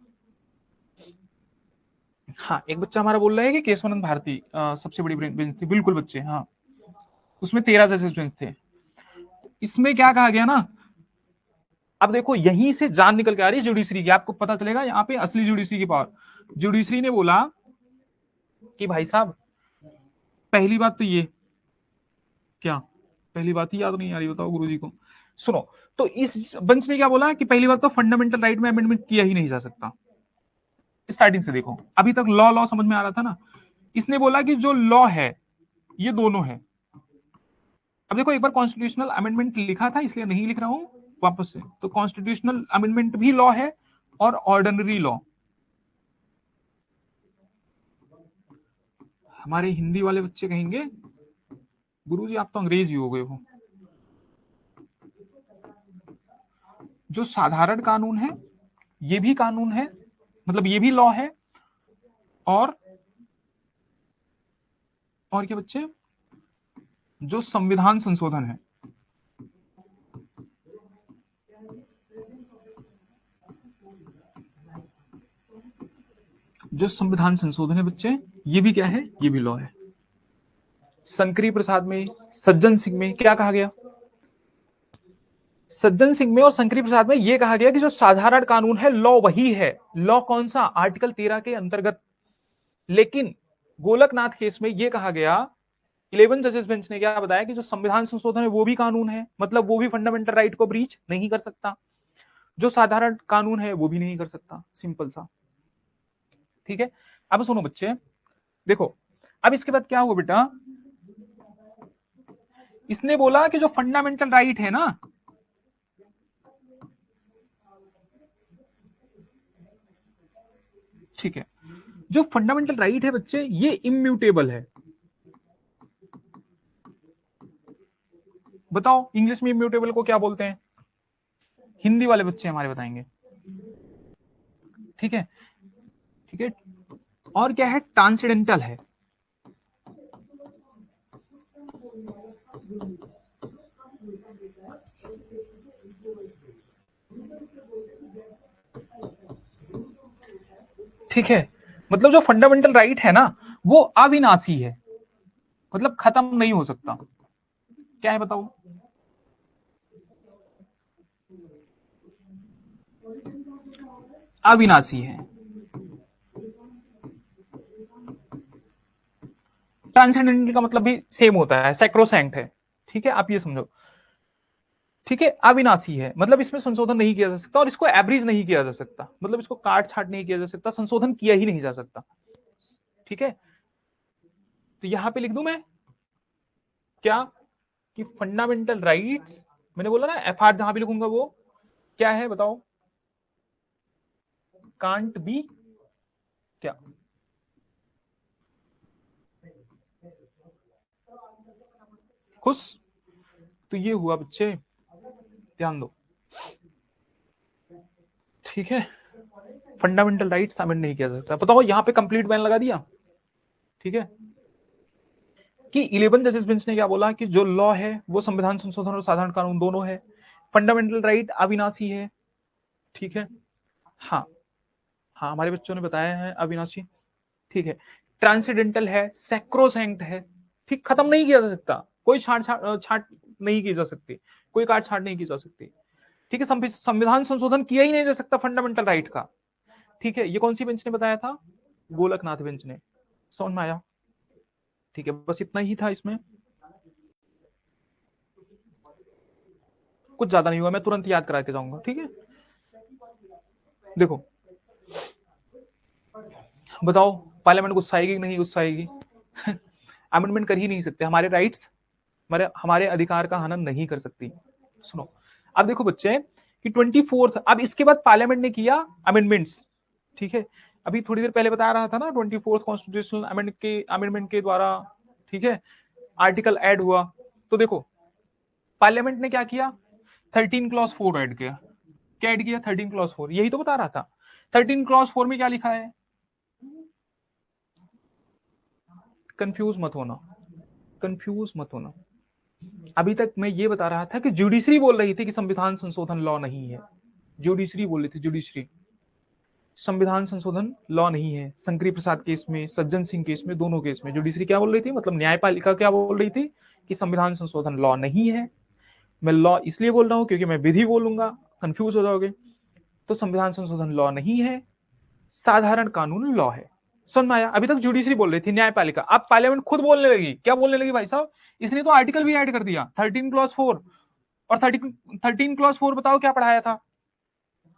हाँ, एक बच्चा हमारा बोल रहा है कि केशवानंद भारती सबसे बड़ी बेंच थी। बिल्कुल बच्चे, हाँ, उसमें 13 जजेस बेंच थे। इसमें क्या कहा गया ना, अब देखो यहीं से जान निकल के आ रही है जुडिशरी की, आपको पता चलेगा यहाँ पे असली जुडिशरी की पावर। जुडिशरी ने बोला कि भाई साहब, पहली बात तो ये, क्या पहली बात ही याद नहीं आ रही? बताओ गुरुजी को। सुनो, तो इस बेंच ने क्या बोला कि पहली बात तो फंडामेंटल राइट में अमेंडमेंट किया ही नहीं जा सकता। स्टार्टिंग से देखो, अभी तक लॉ लॉ समझ में आ रहा था ना। इसने बोला कि जो लॉ है ये दोनों है। अब देखो, एक बार कॉन्स्टिट्यूशनल अमेंडमेंट लिखा था इसलिए नहीं लिख रहा हूं वापस से, तो कॉन्स्टिट्यूशनल अमेंडमेंट भी लॉ है और ऑर्डिनरी लॉ। हमारे हिंदी वाले बच्चे कहेंगे गुरुजी आप तो अंग्रेज ही हो गए हो। जो साधारण कानून है ये भी कानून है, मतलब ये भी लॉ है। और क्या बच्चे, जो संविधान संशोधन है, जो संविधान संशोधन है बच्चे, ये भी क्या है? ये भी लॉ है। शंकरी प्रसाद में, सज्जन सिंह में क्या कहा गया? सज्जन सिंह में और शंकरी प्रसाद में यह कहा गया कि जो साधारण कानून है लॉ वही है। लॉ कौन सा? आर्टिकल 13 के अंतर्गत। लेकिन गोलकनाथ केस में यह कहा गया, 11 जजेस बेंच ने क्या बताया कि जो संविधान संशोधन है वो भी कानून है, मतलब वो भी फंडामेंटल राइट को ब्रीच नहीं कर सकता, जो साधारण कानून है वो भी नहीं कर सकता। सिंपल सा। ठीक है, अब सुनो बच्चे, देखो अब इसके बाद क्या हुआ बेटा, इसने बोला कि जो फंडामेंटल राइट है ना, ठीक है, जो फंडामेंटल राइट है बच्चे ये इम्यूटेबल है। बताओ इंग्लिश में इम्यूटेबल को क्या बोलते हैं? हिंदी वाले बच्चे हमारे बताएंगे। ठीक है, ठीक है, और क्या है? ट्रांसेंडेंटल है। ठीक है, मतलब जो फंडामेंटल राइट है ना वो अविनाशी है, मतलब खत्म नहीं हो सकता। क्या है बताओ? अविनाशी है। ट्रांसेंडेंटल का मतलब भी सेम होता है, सैक्रोसैंक्ट है। ठीक है, आप ये समझो। ठीक है, अविनाशी है मतलब इसमें संशोधन नहीं किया जा सकता, और इसको एवरेज नहीं किया जा सकता, मतलब इसको काट छाट नहीं किया जा सकता, संशोधन किया ही नहीं जा सकता। ठीक है, तो यहां पे लिख दूं मैं क्या, कि फंडामेंटल राइट्स, मैंने बोला ना एफआर जहां भी लिखूंगा वो क्या है बताओ? कांट बी क्या? खुश? तो ये हुआ बच्चे ध्यान दो, ठीक है। फंडामेंटल राइट्स अमेंड नहीं किया जा सकता। बताओ यहाँ पे कंप्लीट बैन लगा दिया, ठीक है। कि 11 जजेस बेंच ने क्या बोला कि जो लॉ है वो संविधान संशोधन और साधारण कानून दोनों है, फंडामेंटल राइट अविनाशी है, ठीक है। हाँ हाँ, हमारे बच्चों ने बताया है अविनाशी, ठीक है। ट्रांसीडेंटल है, सैक्रोसैंक्ट है, ठीक, खत्म नहीं किया जा सकता, कोई छाट नहीं की जा सकती, कोई काट छाट नहीं की जा सकती, ठीक है। संविधान संशोधन किया ही नहीं जा सकता फंडामेंटल राइट का, ठीक है। ये कौन सी बेंच ने बताया था? गोलकनाथ बेंच ने। समझ में आया? ठीक है, बस इतना ही था इसमें, कुछ ज्यादा नहीं हुआ, मैं तुरंत याद करा के जाऊंगा, ठीक है। देखो बताओ, पार्लियामेंट गुस्सा आएगी कि नहीं गुस्सा आएगी? अमेंडमेंट कर ही नहीं सकते, हमारे राइट्स, हमारे अधिकार का हनन नहीं कर सकती। सुनो, अब देखो बच्चे कि 24th, अब इसके बाद पार्लियामेंट ने किया अमेंडमेंट्स, ठीक है। अभी थोड़ी देर पहले बता रहा था ना, 24th कॉन्स्टिट्यूशनल अमेंडमेंट के द्वारा, ठीक है, आर्टिकल ऐड हुआ। तो देखो पार्लियामेंट ने क्या किया, 13 क्लॉज 4 ऐड किया। क्या ऐड किया? 13 क्लॉज 4, यही तो बता रहा था। 13 क्लॉज 4 में क्या लिखा है? कंफ्यूज मत होना, कंफ्यूज मत होना। अभी तक मैं ये बता रहा था कि जुडिशरी बोल रही थी कि संविधान संशोधन लॉ नहीं है, जुडिशरी बोल रही थी, जुडिशरी, संविधान संशोधन लॉ नहीं है। शंकरी प्रसाद केस में, सज्जन सिंह केस में, दोनों केस में जुडिशरी क्या बोल रही थी, मतलब न्यायपालिका क्या बोल रही थी कि संविधान संशोधन लॉ नहीं है। मैं लॉ इसलिए बोल रहा हूं क्योंकि मैं विधि बोलूंगा, कंफ्यूज हो जाओगे। तो संविधान संशोधन लॉ नहीं है, साधारण कानून लॉ है। समझ में आया? अभी तक जुडिशरी बोल रही थी, न्यायपालिका, अब पार्लियामेंट खुद बोलने लगी। क्या बोलने लगी भाई साहब? इसने तो आर्टिकल भी ऐड कर दिया, 13 क्लॉज 4। और 13 क्लॉज 4 बताओ क्या पढ़ाया था,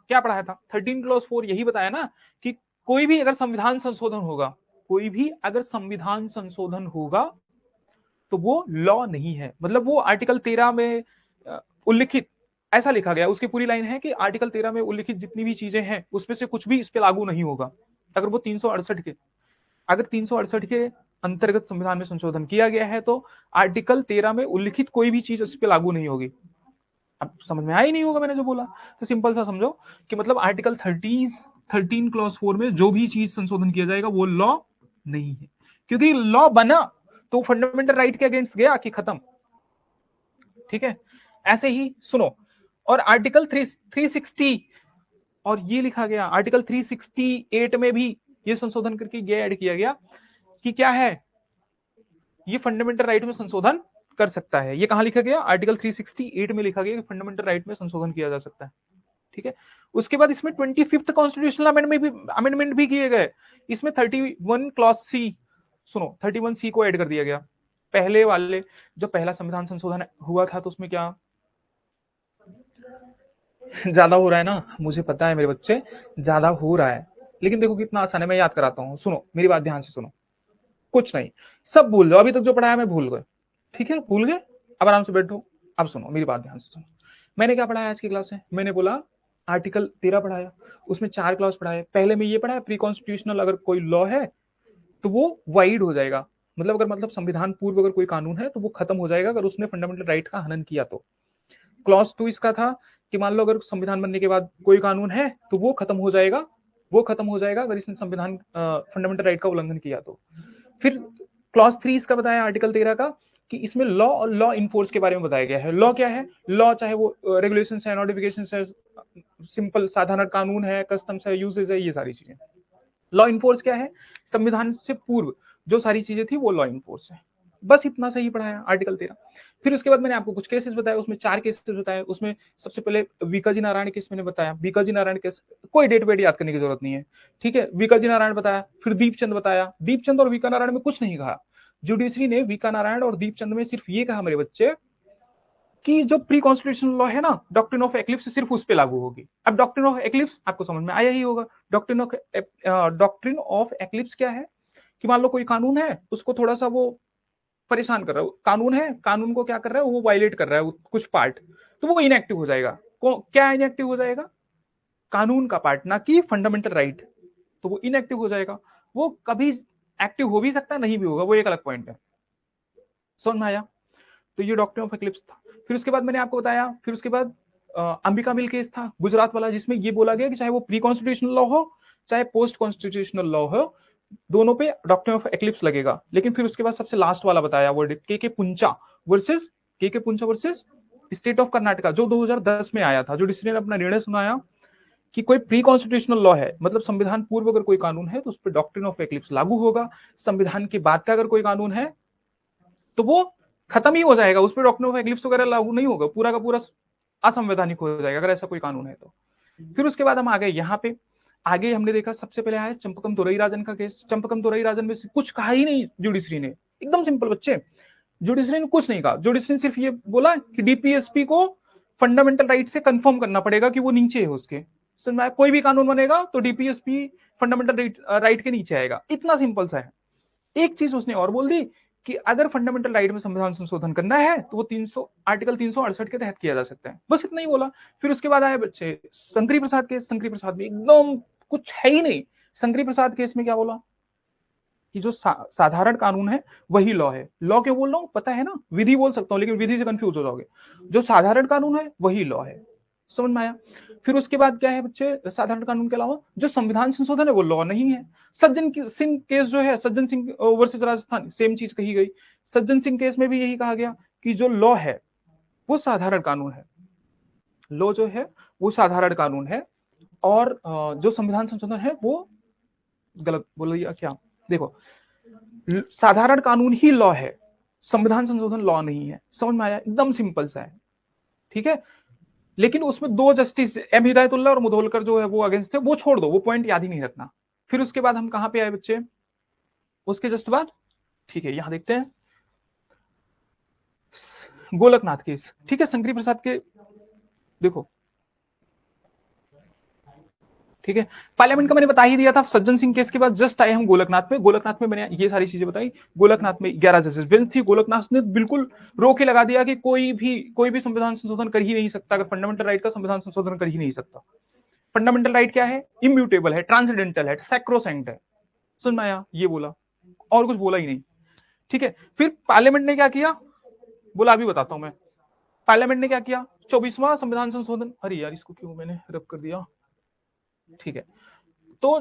क्या पढ़ाया था? 13 क्लॉज 4 यही बताया ना कि कोई भी अगर संविधान संशोधन होगा, कोई भी अगर संविधान संशोधन होगा तो वो लॉ नहीं है। मतलब वो आर्टिकल 13 में उल्लिखित, ऐसा लिखा गया, उसकी पूरी लाइन है कि आर्टिकल 13 में उल्लिखित जितनी भी चीजें हैं उसमें से कुछ भी इस पे लागू नहीं होगा। अगर वो 368 के, अगर 368 के अंतर्गत संविधान में संशोधन किया गया है तो आर्टिकल 13 में उल्लिखित कोई भी चीज इस पे लागू नहीं होगी। अब समझ में आया ही नहीं होगा मैंने जो बोला। तो सिंपल सा समझो कि मतलब आर्टिकल 13 क्लॉज 4 में जो भी चीज संशोधन किया जाएगा वो लॉ नहीं है, क्योंकि लॉ बना तो फंडामेंटल राइट के अगेंस्ट गया कि खत्म, ठीक है। ऐसे ही सुनो, और आर्टिकल 360, और ये लिखा गया आर्टिकल 368 में भी ये संशोधन करके ये ऐड किया गया कि क्या है, ये फंडामेंटल राइट में संशोधन कर सकता है। ये कहां लिखा गया? आर्टिकल 368 में लिखा गया कि फंडामेंटल राइट में संशोधन किया जा सकता है, ठीक है। उसके बाद इसमें 25th कॉन्स्टिट्यूशनल अमेंडमेंट भी किए गए। इसमें 31 क्लॉज सी, सुनो, 31 सी को ऐड कर दिया गया। पहले वाले, जो पहला संविधान संशोधन हुआ था तो उसमें क्या ज्यादा हो रहा है ना, मुझे पता है मेरे बच्चे, ज्यादा हो रहा है, लेकिन देखो कितना आसान है, मैं याद कराता हूँ। सुनो मेरी बात ध्यान से सुनो, कुछ नहीं, सब भूल जाओ, अभी तक जो पढ़ाया मैं भूल गए, ठीक है, भूल गए, अब आराम से बैठो। अब सुनो मेरी बात ध्यान से सुनो, मैंने क्या पढ़ाया आज की क्लास में? मैंने बोला आर्टिकल 13 पढ़ाया, उसमें 4 क्लॉज पढ़ाया। पहले में ये पढ़ाया प्री कॉन्स्टिट्यूशनल अगर कोई लॉ है तो वो वाइड हो जाएगा, मतलब अगर मतलब संविधान पूर्व अगर कोई कानून है तो वो खत्म हो जाएगा अगर उसने फंडामेंटल राइट का हनन किया तो। क्लॉज 2 इसका था कि मान लो अगर संविधान बनने के बाद कोई कानून है तो वो खत्म हो जाएगा, वो खत्म हो जाएगा अगर इसने संविधान फंडामेंटल राइट का उल्लंघन किया तो। फिर क्लॉज 3 इसका बताया आर्टिकल 13 का कि इसमें लॉ और लॉ इन्फोर्स के बारे में बताया गया है। लॉ क्या है? लॉ चाहे वो रेगुलेशन है, नोटिफिकेशन है, सिंपल साधारण कानून है, कस्टम्स है, यूजेस है, ये सारी चीजें। लॉ इन्फोर्स क्या है? संविधान से पूर्व जो सारी चीजें थी वो लॉ इन्फोर्स है। बस इतना सही पढ़ाया आर्टिकल 13। फिर उसके बाद मैंने आपको कुछ केसेस बताए, उसमें 4 केसेस बताए। उसमें सबसे पहले बीकाजी नारायण केस मैंने बताया, बीकाजी नारायण केस कोई डेट वेट याद करने की जरूरत नहीं है, ठीक है। बीकाजी नारायण बताया, फिर दीपचंद बताया। दीपचंद और बीका नारायण में कुछ नहीं कहा, जुडिशरी ने बीका नारायण और दीपचंद में सिर्फ ये कहा मेरे बच्चे कि जो प्री कॉन्स्टिट्यूशनल लॉ है ना, डॉक्ट्रिन ऑफ एक्लिप्स सिर्फ उस पर लागू होगी। अब डॉक्ट्रिन ऑफ एक्लिप्स आपको समझ में आया ही होगा। डॉक्ट्रिन ऑफ एक्लिप्स क्या है कि मान लो कोई कानून है, उसको थोड़ा सा वो परेशान कर रहा है, कानून है, कानून को क्या कर रहा है, वो वायलेट कर रहा है कुछ पार्ट, तो वो इनएक्टिव हो जाएगा। क्या इनएक्टिव हो जाएगा? कानून का पार्ट, ना कि फंडामेंटल राइट, तो वो इनएक्टिव हो जाएगा। वो कभी एक्टिव हो भी सकता है, नहीं भी होगा, वो एक अलग पॉइंट है। समझ में आया? तो ये डॉक्ट्रिन ऑफ एक्लिप्स था। फिर उसके बाद मैंने आपको बताया, फिर उसके बाद अंबिका मिल केस था गुजरात वाला, जिसमें ये बोला गया कि चाहे वो प्री कॉन्स्टिट्यूशनल लॉ हो चाहे पोस्ट कॉन्स्टिट्यूशनल लॉ हो, दोनों पे डॉक्ट्रिन ऑफ एक्लिप्स लगेगा। लेकिन फिर उसके बाद सबसे लास्ट वाला बताया वर्ड के पुंचा वर्सेस के पुंचा वर्सेस स्टेट ऑफ कर्नाटका, जो 2010 में आया था, जो डिसीजन ने अपना निर्णय सुनाया कि कोई प्री कॉन्स्टिट्यूशनल लॉ है, मतलब संविधान पूर्व अगर कोई कानून है तो उस पर डॉक्ट्रिन ऑफ एक्लिप्स लागू होगा। संविधान के बाद का अगर कोई कानून है तो वो खत्म ही हो जाएगा, उस पर डॉक्ट्रिन ऑफ एक्लिप्स वगैरह लागू नहीं होगा, पूरा का पूरा असंवैधानिक हो जाएगा अगर ऐसा कोई कानून है तो। फिर उसके बाद हम आ गए यहाँ पे, आगे हमने देखा सबसे पहले आया चंपकम तुरई राजन का केस। चंपकम तुरई राजन में कुछ कहा ही नहीं जुडिशरी ने, एकदम सिंपल बच्चे, जुडिशरी ने कुछ नहीं कहा। जुडिशरी ने सिर्फ ये बोला कि डीपीएसपी को फंडामेंटल राइट से कंफर्म करना पड़ेगा कि वो नीचे है उसके, कोई भी कानून बनेगा तो डीपीएसपी फंडामेंटल राइट के नीचे आएगा, इतना सिंपल सा है। एक चीज उसने और बोल दी कि अगर फंडामेंटल राइट में संविधान संशोधन करना है तो वो आर्टिकल 368 के तहत किया जा सकता है, बस इतना ही बोला। फिर उसके बाद आए बच्चे शंकरी प्रसाद केस। शंकरी प्रसाद भी एकदम कुछ है ही नहीं। शंकरी प्रसाद केस में क्या बोला कि जो साधारण कानून है वही लॉ है। लॉ क्यों बोल रहा हूं पता है ना, विधि बोल सकता हूं लेकिन विधि से कंफ्यूज हो जाओगे। जो साधारण कानून है वही लॉ है, समझ में आया। फिर उसके बाद क्या है बच्चे, साधारण कानून के अलावा जो संविधान संशोधन है वो लॉ नहीं है। सज्जन सिंह केस जो है, सज्जन सिंह वर्सेस राजस्थान, सेम चीज कही गई। सज्जन सिंह केस में भी यही कहा गया कि जो लॉ है वो साधारण कानून है, लॉ जो है वो साधारण कानून है, और जो संविधान संशोधन है वो गलत बोल दिया क्या। देखो साधारण कानून ही लॉ है, संविधान संशोधन लॉ नहीं है, समझ में आया, एकदम सिंपल सा है, ठीक है। लेकिन उसमें दो जस्टिस एम हिदायतुल्लाह और मुधोलकर जो है वो अगेंस्ट थे, वो छोड़ दो, वो पॉइंट याद ही नहीं रखना। फिर उसके बाद हम कहां पे आए बच्चे, उसके जस्ट बाद, ठीक है यहां देखते हैं गोलकनाथ केस, ठीक है, शंकरी प्रसाद के, देखो ठीक है। पार्लियामेंट का मैंने बता ही दिया था। सज्जन सिंह केस के बाद जस्ट आए हम गोलकनाथ पे। गोलकनाथ में मैंने ये सारी चीजें बताई। गोलकनाथ में 11 जजेस बेंच थी। गोलकनाथ ने बिल्कुल रोक के लगा दिया कि कोई भी संविधान संशोधन कर ही नहीं सकता अगर फंडामेंटल राइट का संविधान संशोधन कर ही नहीं सकता। फंडामेंटल राइट क्या है, इम्यूटेबल है, ट्रांसेंडेंटल है, सैक्रोसेंट है, सुन में आया, ये बोला और कुछ बोला ही नहीं, ठीक है। फिर पार्लियामेंट ने क्या किया बोला, अभी बताता हूं मैं। पार्लियामेंट ने क्या किया, 24वां संविधान संशोधन, अरे यार इसको क्यों मैंने रब कर दिया, ठीक है। तो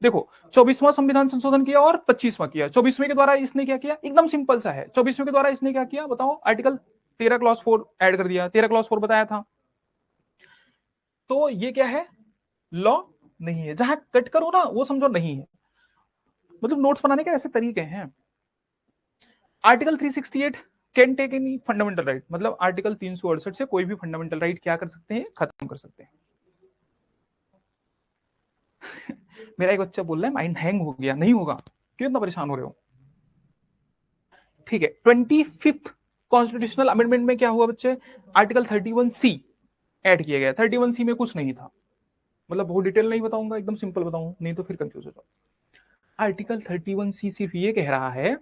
देखो 24वां संविधान संशोधन किया और 25वां किया। 24वें के द्वारा इसने क्या किया, एकदम सिंपल सा है। 24वें के द्वारा इसने क्या किया बताओ, आर्टिकल 13 क्लॉज 4 ऐड कर दिया। 13 क्लॉज 4 बताया था, तो ये क्या है, लॉ नहीं है। जहां कट करो ना वो समझो नहीं है, मतलब नोट्स बनाने के ऐसे तरीके हैं। Article 368 can take any fundamental right, मतलब आर्टिकल 368 से कोई भी फंडामेंटल राइट क्या कर सकते हैं, खत्म कर सकते हैं। मेरा एक बच्चा बोल रहा है माइंड हैंग हो गया, नहीं होगा, क्यों इतना परेशान हो रहे हो, ठीक है। 25th कॉन्स्टिट्यूशनल अमेंडमेंट में क्या हुआ बच्चे, आर्टिकल 31C ऐड किया गया। 31C में कुछ नहीं था, मतलब बहुत डिटेल नहीं बताऊंगा, एकदम सिंपल बताऊं नहीं तो फिर कंफ्यूज हो जाओ। आर्टिकल 31C सिर्फ ये कह रहा है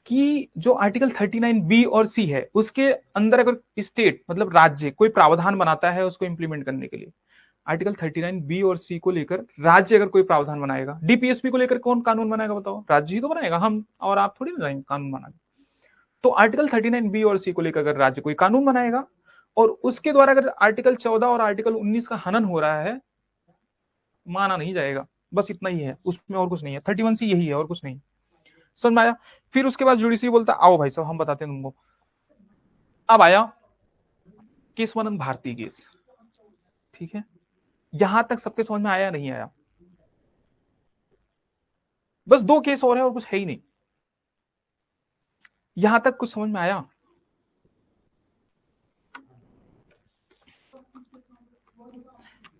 कि जो आर्टिकल 39B और C है उसके अंदर अगर स्टेट मतलब राज्य कोई प्रावधान बनाता है उसको इंप्लीमेंट करने के लिए, आर्टिकल 39B और C को लेकर राज्य अगर कोई प्रावधान बनाएगा, डीपीएसपी को लेकर कौन कानून बनाएगा बताओ, राज्य ही तो बनाएगा, हम और आप थोड़ी ना जाएंगे कानून बनाने। तो आर्टिकल 39B और C को लेकर अगर राज्य कोई कानून बनाएगा और उसके द्वारा अगर आर्टिकल 14 और आर्टिकल 19 का हनन हो रहा है, माना नहीं जाएगा, बस इतना ही है, उसमें और कुछ नहीं है। 31C यही है और कुछ नहीं, समझ में आया। फिर उसके बाद जुडिशरी बोलता आओ भाई साहब हम बताते हैं तुमको। अब आया केशवानंद भारती केस, ठीक है, यहां तक सबके समझ में आया नहीं आया, बस दो केस और है और कुछ है ही नहीं, यहां तक कुछ समझ में आया।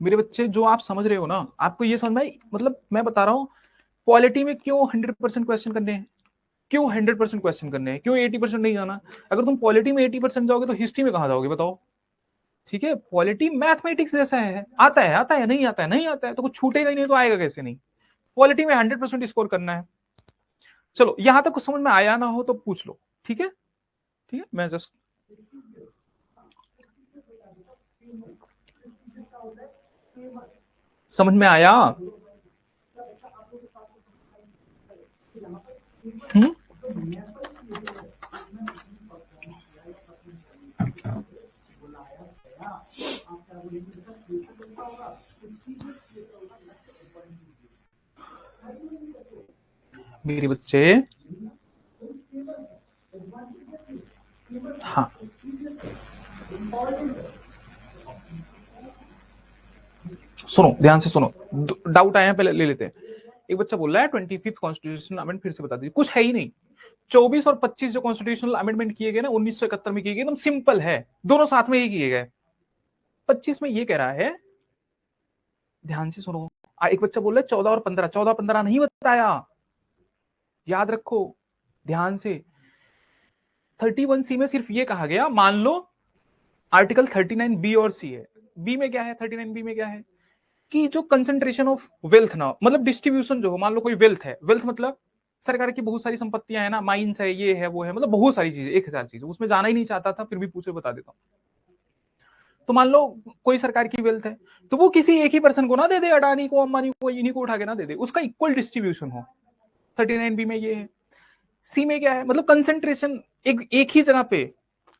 मेरे बच्चे जो आप समझ रहे हो ना, आपको ये समझ में, मतलब मैं बता रहा हूं पॉलिटी में क्यों 100% क्वेश्चन करने हैं, क्यों 100% क्वेश्चन करने हैं, क्यों 80% नहीं जाना। अगर तुम पॉलिटी में 80% जाओगे तो हिस्ट्री में कहां जाओगे बताओ, ठीक है। पॉलिटी मैथमेटिक्स जैसा है, आता है नहीं आता है, नहीं आता है तो कुछ छूटेगा ही नहीं, तो आएगा कैसे नहीं। पॉलिटी में 100% स्कोर करना है। चलो यहां तक कुछ समझ में आया ना हो तो पूछ लो, ठीक है, ठीक है। मैं जस्ट समझ में आया, हम्म, मेरे बच्चे, हाँ सुनो, ध्यान से सुनो, डाउट आया पहले ले लेते हैं। एक बच्चा बोल रहा है 25th कॉन्स्टिट्यूशनल अमेंडमेंट फिर से बता दीजिए। कुछ है ही नहीं। 24 और 25 जो कॉन्स्टिट्यूशनल अमेंडमेंट किए गए ना 1971 में किए गए, एकदम सिंपल है, दोनों साथ में ही किए गए। 25 में ये कह रहा है, ध्यान से सुनो, एक बच्चा बोल रहा है 14 और 15, 14 15 नहीं बताया, याद रखो ध्यान से। 31C में सिर्फ ये कहा गया, मान लो आर्टिकल 39B और C है। बी में क्या है, 39B में क्या है कि जो कंसेंट्रेशन ऑफ वेल्थ ना, मतलब डिस्ट्रीब्यूशन जो हो, मान लो कोई वेल्थ है, वेल्थ मतलब सरकार की बहुत सारी संपत्तियां है ना, माइंस है, ये है वो है, मतलब बहुत सारी चीजें, 1000 चीजें, उसमें जाना ही नहीं चाहता था, फिर भी पूछे बता देता हूं। तो मान लो कोई सरकार की वेल्थ है, तो वो किसी एक ही पर्सन को ना दे दे, अडानी को, अंबानी को, इन्हीं को उठा के ना दे दे, उसका इक्वल डिस्ट्रीब्यूशन हो। 39B में ये है। सी में क्या है, मतलब कंसेंट्रेशन एक ही जगह पे,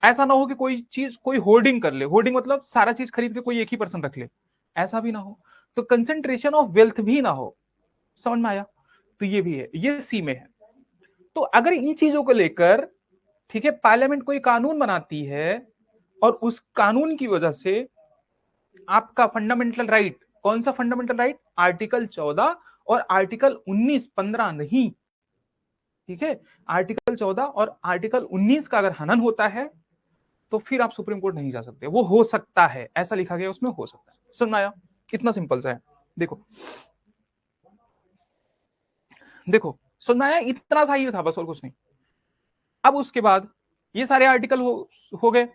ऐसा ना हो कि कोई चीज कोई होर्डिंग कर ले, होर्डिंग मतलब सारा चीज खरीद के कोई एक ही पर्सन रख ले, ऐसा भी ना हो। तो कंसेंट्रेशन ऑफ वेल्थ भी ना हो, समझ में आया। तो ये भी है, ये सी में है। तो अगर इन चीजों को लेकर, ठीक है, पार्लियामेंट कोई कानून बनाती है और उस कानून की वजह से आपका फंडामेंटल राइट, कौन सा फंडामेंटल राइट, आर्टिकल 14 और आर्टिकल 19, 15 नहीं, ठीक है, आर्टिकल 14 और आर्टिकल 19 का अगर हनन होता है तो फिर आप सुप्रीम कोर्ट नहीं जा सकते। वो हो सकता है, ऐसा लिखा गया उसमें, हो सकता है। समझ आया, इतना सिंपल सा है। देखो देखो, समझ आया, इतना सा ही था बस, और कुछ नहीं। अब उसके बाद ये सारे आर्टिकल हो गए,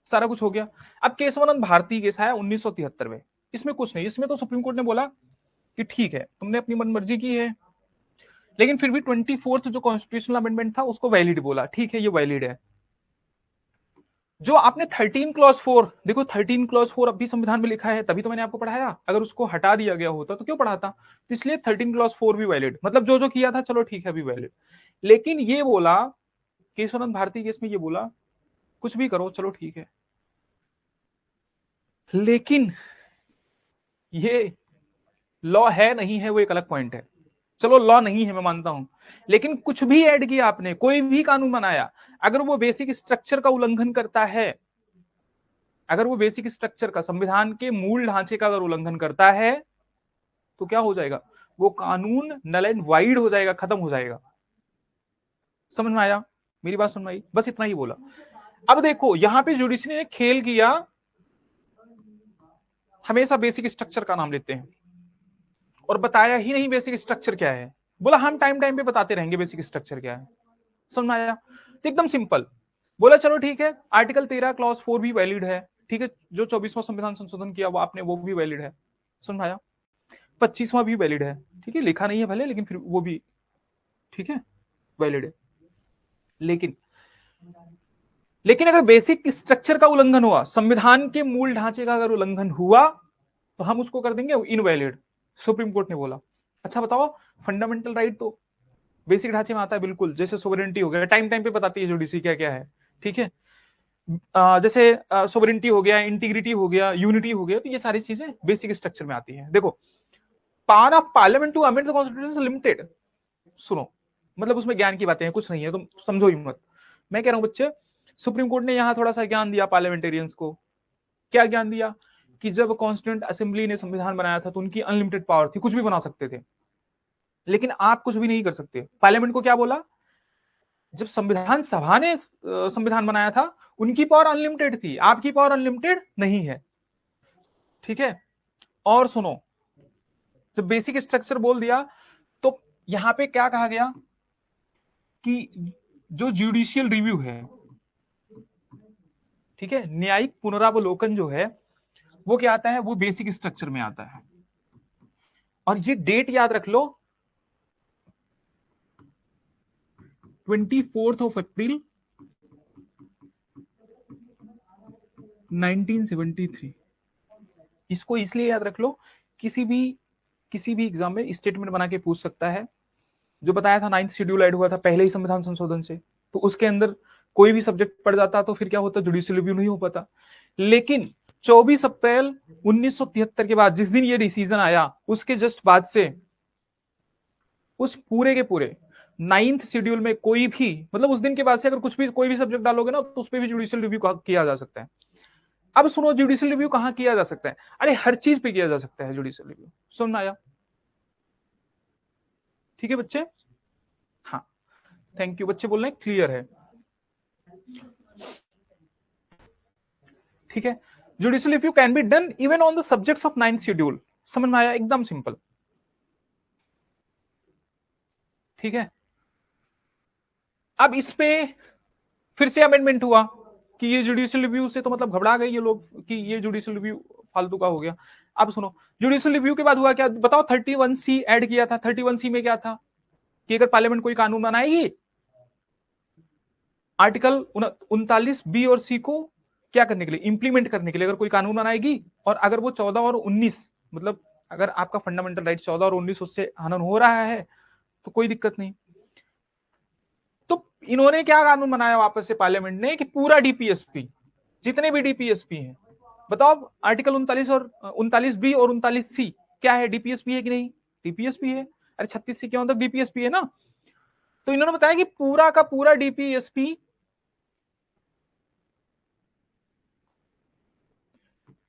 सारा कुछ हो गया। अब केशवानंद भारती केस आया 1973 में। इसमें कुछ नहीं, इसमें तो सुप्रीम कोर्ट ने बोला कि ठीक है, तुमने अपनी मनमर्जी की है, लेकिन फिर भी 24th जो कॉन्स्टिट्यूशनल अमेंडमेंट था उसको वैलिड बोला, ठीक है ये वैलिड है। जो आपने 13 क्लॉज 4, देखो 13 क्लॉज 4 अब भी संविधान में लिखा है, तभी तो मैंने आपको पढ़ाया। अगर उसको हटा दिया गया होता तो क्यों पढ़ाता, तो इसलिए 13 क्लॉज 4 भी वैलिड, मतलब जो जो किया था चलो ठीक है अभी वैलिड। लेकिन ये बोला, केशवानंद भारती केस में ये बोला, कुछ भी करो चलो ठीक है, लेकिन ये लॉ है नहीं है वो एक अलग पॉइंट है। चलो लॉ नहीं है मैं मानता हूं, लेकिन कुछ भी ऐड किया आपने, कोई भी कानून बनाया, अगर वो बेसिक स्ट्रक्चर का उल्लंघन करता है, अगर वो बेसिक स्ट्रक्चर का, संविधान के मूल ढांचे का अगर उल्लंघन करता है, तो क्या हो जाएगा, वो कानून नल एंड वाइड हो जाएगा, खत्म हो जाएगा। समझ में आया, मेरी बात समझ में आई, बस इतना ही बोला। अब देखो यहां पे जुडिशरी ने खेल किया, हमेशा बेसिक स्ट्रक्चर का नाम लेते हैं और बताया ही नहीं बेसिक स्ट्रक्चर क्या है। बोला हम टाइम टाइम पे बताते रहेंगे बेसिक स्ट्रक्चर क्या है। समझ में आया, तो एकदम सिंपल। बोला चलो ठीक है, आर्टिकल 13 क्लॉज 4 भी वैलिड है, ठीक है, जो 24वां संविधान संशोधन किया वो आपने, वो भी वैलिड है। समझ में आया, 25वां भी वैलिड है, ठीक है, लिखा नहीं है भले, लेकिन फिर वो भी ठीक है वैलिड है। लेकिन लेकिन अगर बेसिक स्ट्रक्चर का उल्लंघन हुआ, संविधान के मूल ढांचे का अगर उल्लंघन हुआ, तो हम उसको कर देंगे इनवैलिड, सुप्रीम कोर्ट ने बोला। अच्छा बताओ, फंडामेंटल राइट तो बेसिक ढांचे में आता है बिल्कुल, जैसे सोवरेंटी हो गया, टाइम टाइम पे बताती है जुडिशरी क्या क्या है, ठीक है, जैसे सोवरेंटी हो गया, इंटीग्रिटी हो गया, यूनिटी हो गया, तो ये सारी चीजें बेसिक स्ट्रक्चर में आती है। देखो, power of parliament to amend the constitution limited, सुनो, मतलब उसमें ज्ञान की बातें हैं, कुछ नहीं है, तुम समझो ही मत। मैं कह रहा हूं बच्चे, सुप्रीम कोर्ट ने यहां थोड़ा सा ज्ञान दिया पार्लियामेंटेरियंस को। क्या ज्ञान दिया, कि जब कॉन्स्टिट्यूंट असेंबली ने संविधान बनाया था तो उनकी अनलिमिटेड पावर थी, कुछ भी बना सकते थे, लेकिन आप कुछ भी नहीं कर सकते। पार्लियामेंट को क्या बोला, जब संविधान सभा ने संविधान बनाया था, उनकी पावर अनलिमिटेड थी, आपकी पावर अनलिमिटेड नहीं है, ठीक है। और सुनो, जब बेसिक स्ट्रक्चर बोल दिया, तो यहां पे क्या कहा गया कि जो जुडिशियल रिव्यू है, ठीक है, न्यायिक पुनरावलोकन जो है, वो क्या आता है, वो बेसिक स्ट्रक्चर में आता है। और ये डेट याद रख लो, 24 अप्रैल 1973। इसको इसलिए याद रख लो, किसी भी एग्जाम में स्टेटमेंट बना के पूछ सकता है। जो बताया था 9th शेड्यूल ऐड हुआ था पहले ही संविधान संशोधन से, तो उसके अंदर कोई भी सब्जेक्ट पड़ जाता तो फिर क्या होता, जुडिशियल रिव्यू नहीं हो पाता। लेकिन 24 अप्रैल 1973 के बाद, जिस दिन ये डिसीजन आया, उसके जस्ट बाद से उस पूरे के पूरे 9th शेड्यूल में कोई भी, मतलब उस दिन के बाद से अगर कुछ भी कोई भी सब्जेक्ट डालोगे ना, तो उस पर भी जुडिशियल रिव्यू किया जा सकता है। अब सुनो, जुडिशियल रिव्यू कहां किया जा सकता है? अरे हर चीज पे किया जा सकता है जुडिशियल रिव्यू। सुन आया? ठीक है बच्चे? हाँ, थैंक यू। बच्चे बोल रहे हैं क्लियर है। ठीक है, judicial review can be done even on the subjects of 9th schedule. समझ में आया? एकदम सिंपल। ठीक है, अब इस पे फिर से अमेंडमेंट हुआ कि ये जुडिशियल रिव्यू से तो मतलब घबरा गए ये लोग कि ये जुडिशियल रिव्यू फालतू का हो गया। अब सुनो, जुडिशियल रिव्यू के बाद हुआ क्या बताओ? 31C ऐड किया था। 31C में क्या था कि अगर पार्लियामेंट कोई कानून बनाएगी, आर्टिकल 39B और C को क्या करने के लिए, इंप्लीमेंट करने के लिए अगर कोई कानून बनाएगी, और अगर वो 14 और 19, मतलब अगर आपका फंडामेंटल राइट 14 और 19 उससे हनन हो रहा है तो कोई दिक्कत नहीं। तो इन्होंने क्या कानून बनाया वापस से पार्लियामेंट ने कि पूरा डीपीएसपी, जितने भी डीपीएसपी हैं, बताओ आर्टिकल 39 और 39B और 39C क्या है, डीपीएसपी है कि नहीं? डीपीएसपी है। अरे 36C क्या मतलब डीपीएसपी है ना। तो इन्होंने बताया कि पूरा का पूरा डीपीएसपी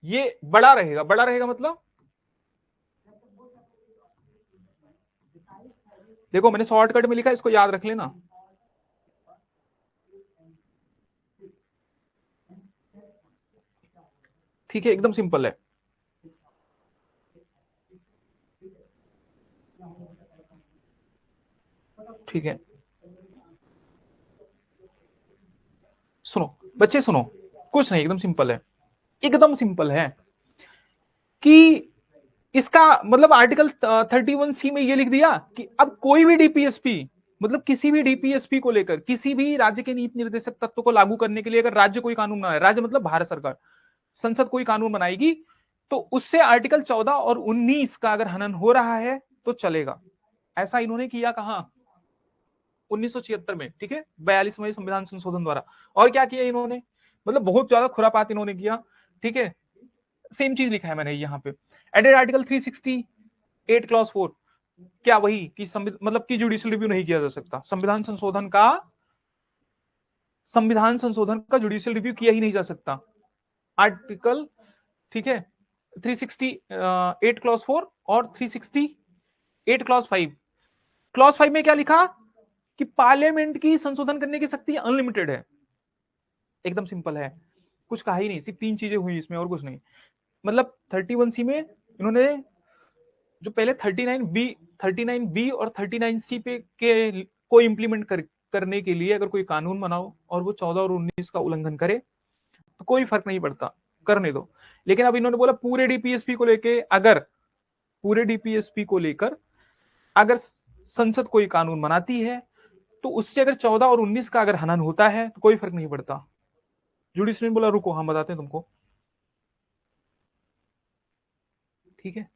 ये बड़ा रहेगा। बड़ा रहेगा मतलब देखो मैंने शॉर्टकट में लिखा, इसको याद रख लेना। ठीक है, एकदम सिंपल है। ठीक है, सुनो बच्चे सुनो, कुछ नहीं, एकदम सिंपल है। एकदम सिंपल है कि इसका मतलब आर्टिकल 31C में ये लिख दिया कि अब कोई भी डीपीएसपी, मतलब किसी भी डीपीएसपी को लेकर किसी भी राज्य के नीति निर्देशक तत्व को लागू करने के लिए अगर राज्य कोई कानून बनाए, राज्य मतलब भारत सरकार, संसद कोई कानून बनाएगी, तो उससे आर्टिकल 14 और 19 का अगर हनन हो रहा है तो चलेगा। ऐसा इन्होंने किया कहा 1976 में। ठीक है, 42वें संविधान संशोधन द्वारा। और क्या किया इन्होंने, मतलब बहुत ज्यादा खुरापात इन्होंने किया। ठीक है, सेम चीज लिखा है मैंने यहाँ पे। एडेड आर्टिकल 368 क्लॉज 4, क्या वही कि मतलब कि जुडिशियल रिव्यू नहीं किया जा सकता, संविधान संशोधन का जुडिशियल रिव्यू किया ही नहीं जा सकता। आर्टिकल, ठीक है, 368 क्लॉज 4 और 368 क्लॉज 5। क्लॉज 5 में क्या लिखा कि पार्लियामेंट की संशोधन करने की शक्ति अनलिमिटेड है। एकदम सिंपल है, कुछ कहा ही नहीं, सिर्फ 3 चीजें हुई इसमें और कुछ नहीं। मतलब 31C में इन्होंने जो पहले 39B और 39C पे के को इम्प्लीमेंट करने के लिए अगर कोई कानून बनाओ और वो 14 और 19 का उल्लंघन करे तो कोई फर्क नहीं पड़ता, करने दो। लेकिन अब इन्होंने बोला पूरे डीपीएसपी को लेकर अगर संसद कोई कानून बनाती है तो उससे अगर 14 और 19 का अगर हनन होता है तो कोई फर्क नहीं पड़ता। जुडिशरी ने बोला रुको, हम बताते हैं तुमको। ठीक है,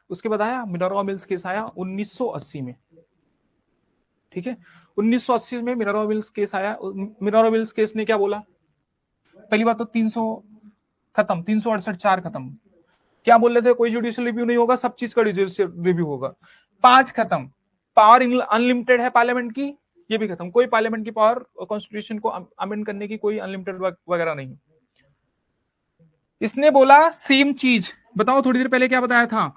उसके बाद आया मिनर्वा मिल्स केस, आया 1980 में। ठीक है, 1980 में मिनर्वा मिल्स केस आया। मिनर्वा मिल्स केस ने क्या बोला, पहली बात तो 300 खत्म, 368(4) खत्म। क्या बोल रहे थे, कोई जुडिशियल रिव्यू नहीं होगा, सब चीज का जुडिशियल रिव्यू होगा। 5 खत्म, पावर अनलिमिटेड है पार्लियामेंट की, ये भी खत्म। कोई पार्लियामेंट की पावर कॉन्स्टिट्यूशन को अमेंड करने की कोई अनलिमिटेड वगैरह नहीं। इसने बोला सेम चीज, बताओ थोड़ी देर पहले क्या बताया था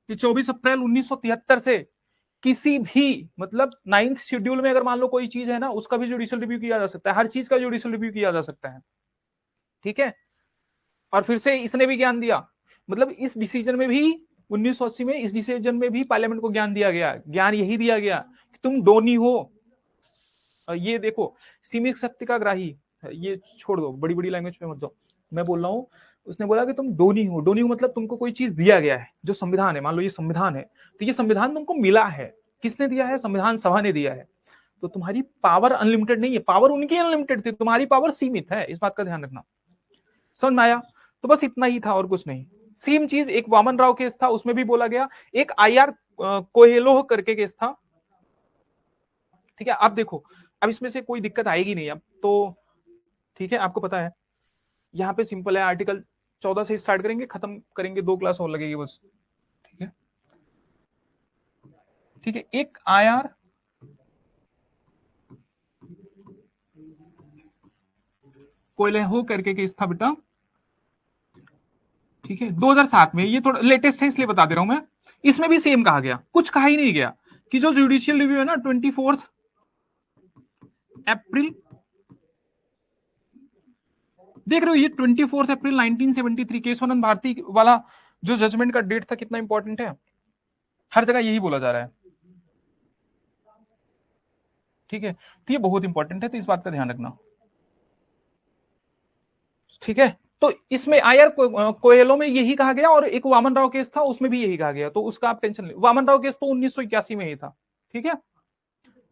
कि 24 अप्रैल 1973 से किसी भी, मतलब 9th शेड्यूल में अगर मान लो कोई चीज है ना, उसका भी जुडिशियल रिव्यू किया जा सकता है, हर चीज का जुडिशियल रिव्यू किया जा सकता है। ठीक है, और फिर से इसने भी ज्ञान दिया, मतलब इस डिसीजन में भी 1980 में इस डिसीजन में भी पार्लियामेंट को ज्ञान दिया गया, ज्ञान यही दिया गया कि तुम डोनी हो। ये देखो, सीमित शक्ति का ग्राही, ये छोड़ दो, बड़ी बड़ी लैंग्वेज पे मत जाओ, मैं बोल रहा हूँ। उसने बोला कि तुम डोनी हो। डोनी हो मतलब तुमको कोई चीज दिया गया है, जो संविधान है, मान लो ये संविधान है, तो ये संविधान तुमको मिला है। किसने दिया है? संविधान सभा ने दिया है। तो तुम्हारी पावर अनलिमिटेड नहीं है, पावर उनकी अनलिमिटेड थी, तुम्हारी पावर सीमित है, इस बात का ध्यान रखना। समझ में आया? तो बस इतना ही था और कुछ नहीं। सेम चीज एक वामन राव केस था, उसमें भी बोला गया। एक IR कोहेलोह करके केस था। ठीक है, अब देखो, अब इसमें से कोई दिक्कत आएगी नहीं अब तो, ठीक है, आपको पता है यहाँ पे सिंपल है, आर्टिकल 14 से स्टार्ट करेंगे, खत्म करेंगे, 2 क्लास और लगेगी बस। ठीक है, ठीक है। एक आईआर कोयले हो करके केस था बेटा, ठीक है, 2007 में। ये थोड़ा लेटेस्ट है इसलिए बता दे रहा हूं मैं। इसमें भी सेम कहा गया, कुछ कहा ही नहीं गया कि जो जुडिशियल रिव्यू है ना 24 अप्रैल, देख रहे हो ये 24 अप्रैल 1973 केशवानंद भारती वाला जो जजमेंट का डेट था कितना इंपॉर्टेंट है, हर जगह यही बोला जा रहा है। ठीक है, तो ये बहुत इंपॉर्टेंट है, तो इस बात का ध्यान रखना। ठीक है, तो इसमें आयर कोयलो में यही कहा गया, और एक वामन राव केस था उसमें भी यही कहा गया, तो उसका आप टेंशन ले। वामन राव केस तो 1981 में ही था। ठीक है,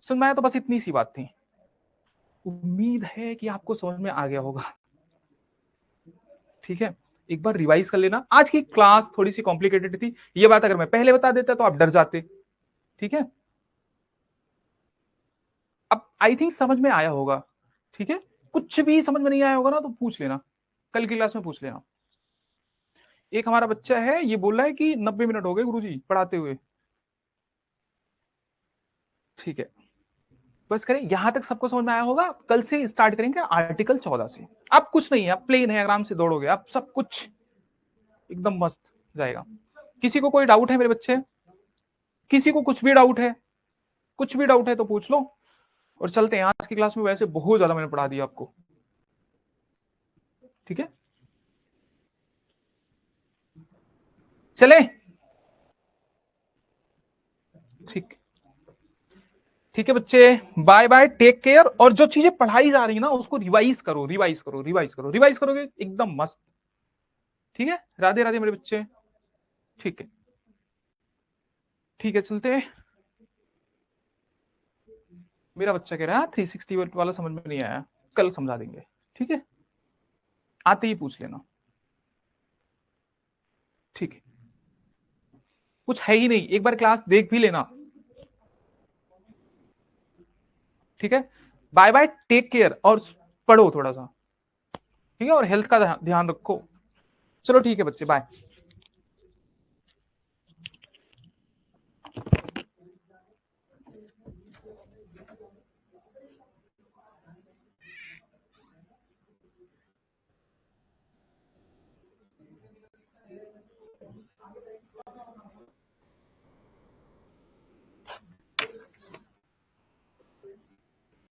सुन में आया, तो बस इतनी सी बात थी। उम्मीद है कि आपको समझ में आ गया होगा। ठीक है, एक बार रिवाइज कर लेना। आज की क्लास थोड़ी सी कॉम्प्लिकेटेड थी, ये बात अगर मैं पहले बता देता तो आप डर जाते। ठीक है, अब आई थिंक समझ में आया होगा। ठीक है, कुछ भी समझ में नहीं आया होगा ना तो पूछ लेना, कल की क्लास में पूछ लेना। एक हमारा बच्चा है, ये बोल रहा है कि 90 मिनट हो गए गुरुजी पढ़ाते हुए। ठीक है, बस करें, यहां तक सबको समझ में आया होगा। कल से स्टार्ट करेंगे आर्टिकल 14 से। अब कुछ नहीं है, अब प्लेन है, आराम से दौड़ोगे, अब सब कुछ एकदम मस्त जाएगा। किसी को कोई डाउट है मेरे बच्चे? किसी को कुछ भी डाउट है? कुछ भी डाउट है तो पूछ लो, और चलते हैं। आज की क्लास में वैसे बहुत ज्यादा मैंने पढ़ा दिया आपको। ठीक है, चले। ठीक, ठीक है बच्चे, बाय बाय, टेक केयर। और जो चीजें पढ़ाई जा रही है ना उसको रिवाइज करो, रिवाइज करो, रिवाइज करो, रिवाइज करोगे एकदम मस्त। ठीक है, राधे राधे मेरे बच्चे। ठीक है, ठीक है, चलते हैं। मेरा बच्चा कह रहा है 360 वाला समझ में नहीं आया, कल समझा देंगे। ठीक है, आते ही पूछ लेना। ठीक है, कुछ है ही नहीं, एक बार क्लास देख भी लेना। ठीक है, बाय बाय, टेक केयर, और पढ़ो थोड़ा सा। ठीक है, और हेल्थ का ध्यान रखो। चलो ठीक है बच्चे, बाय।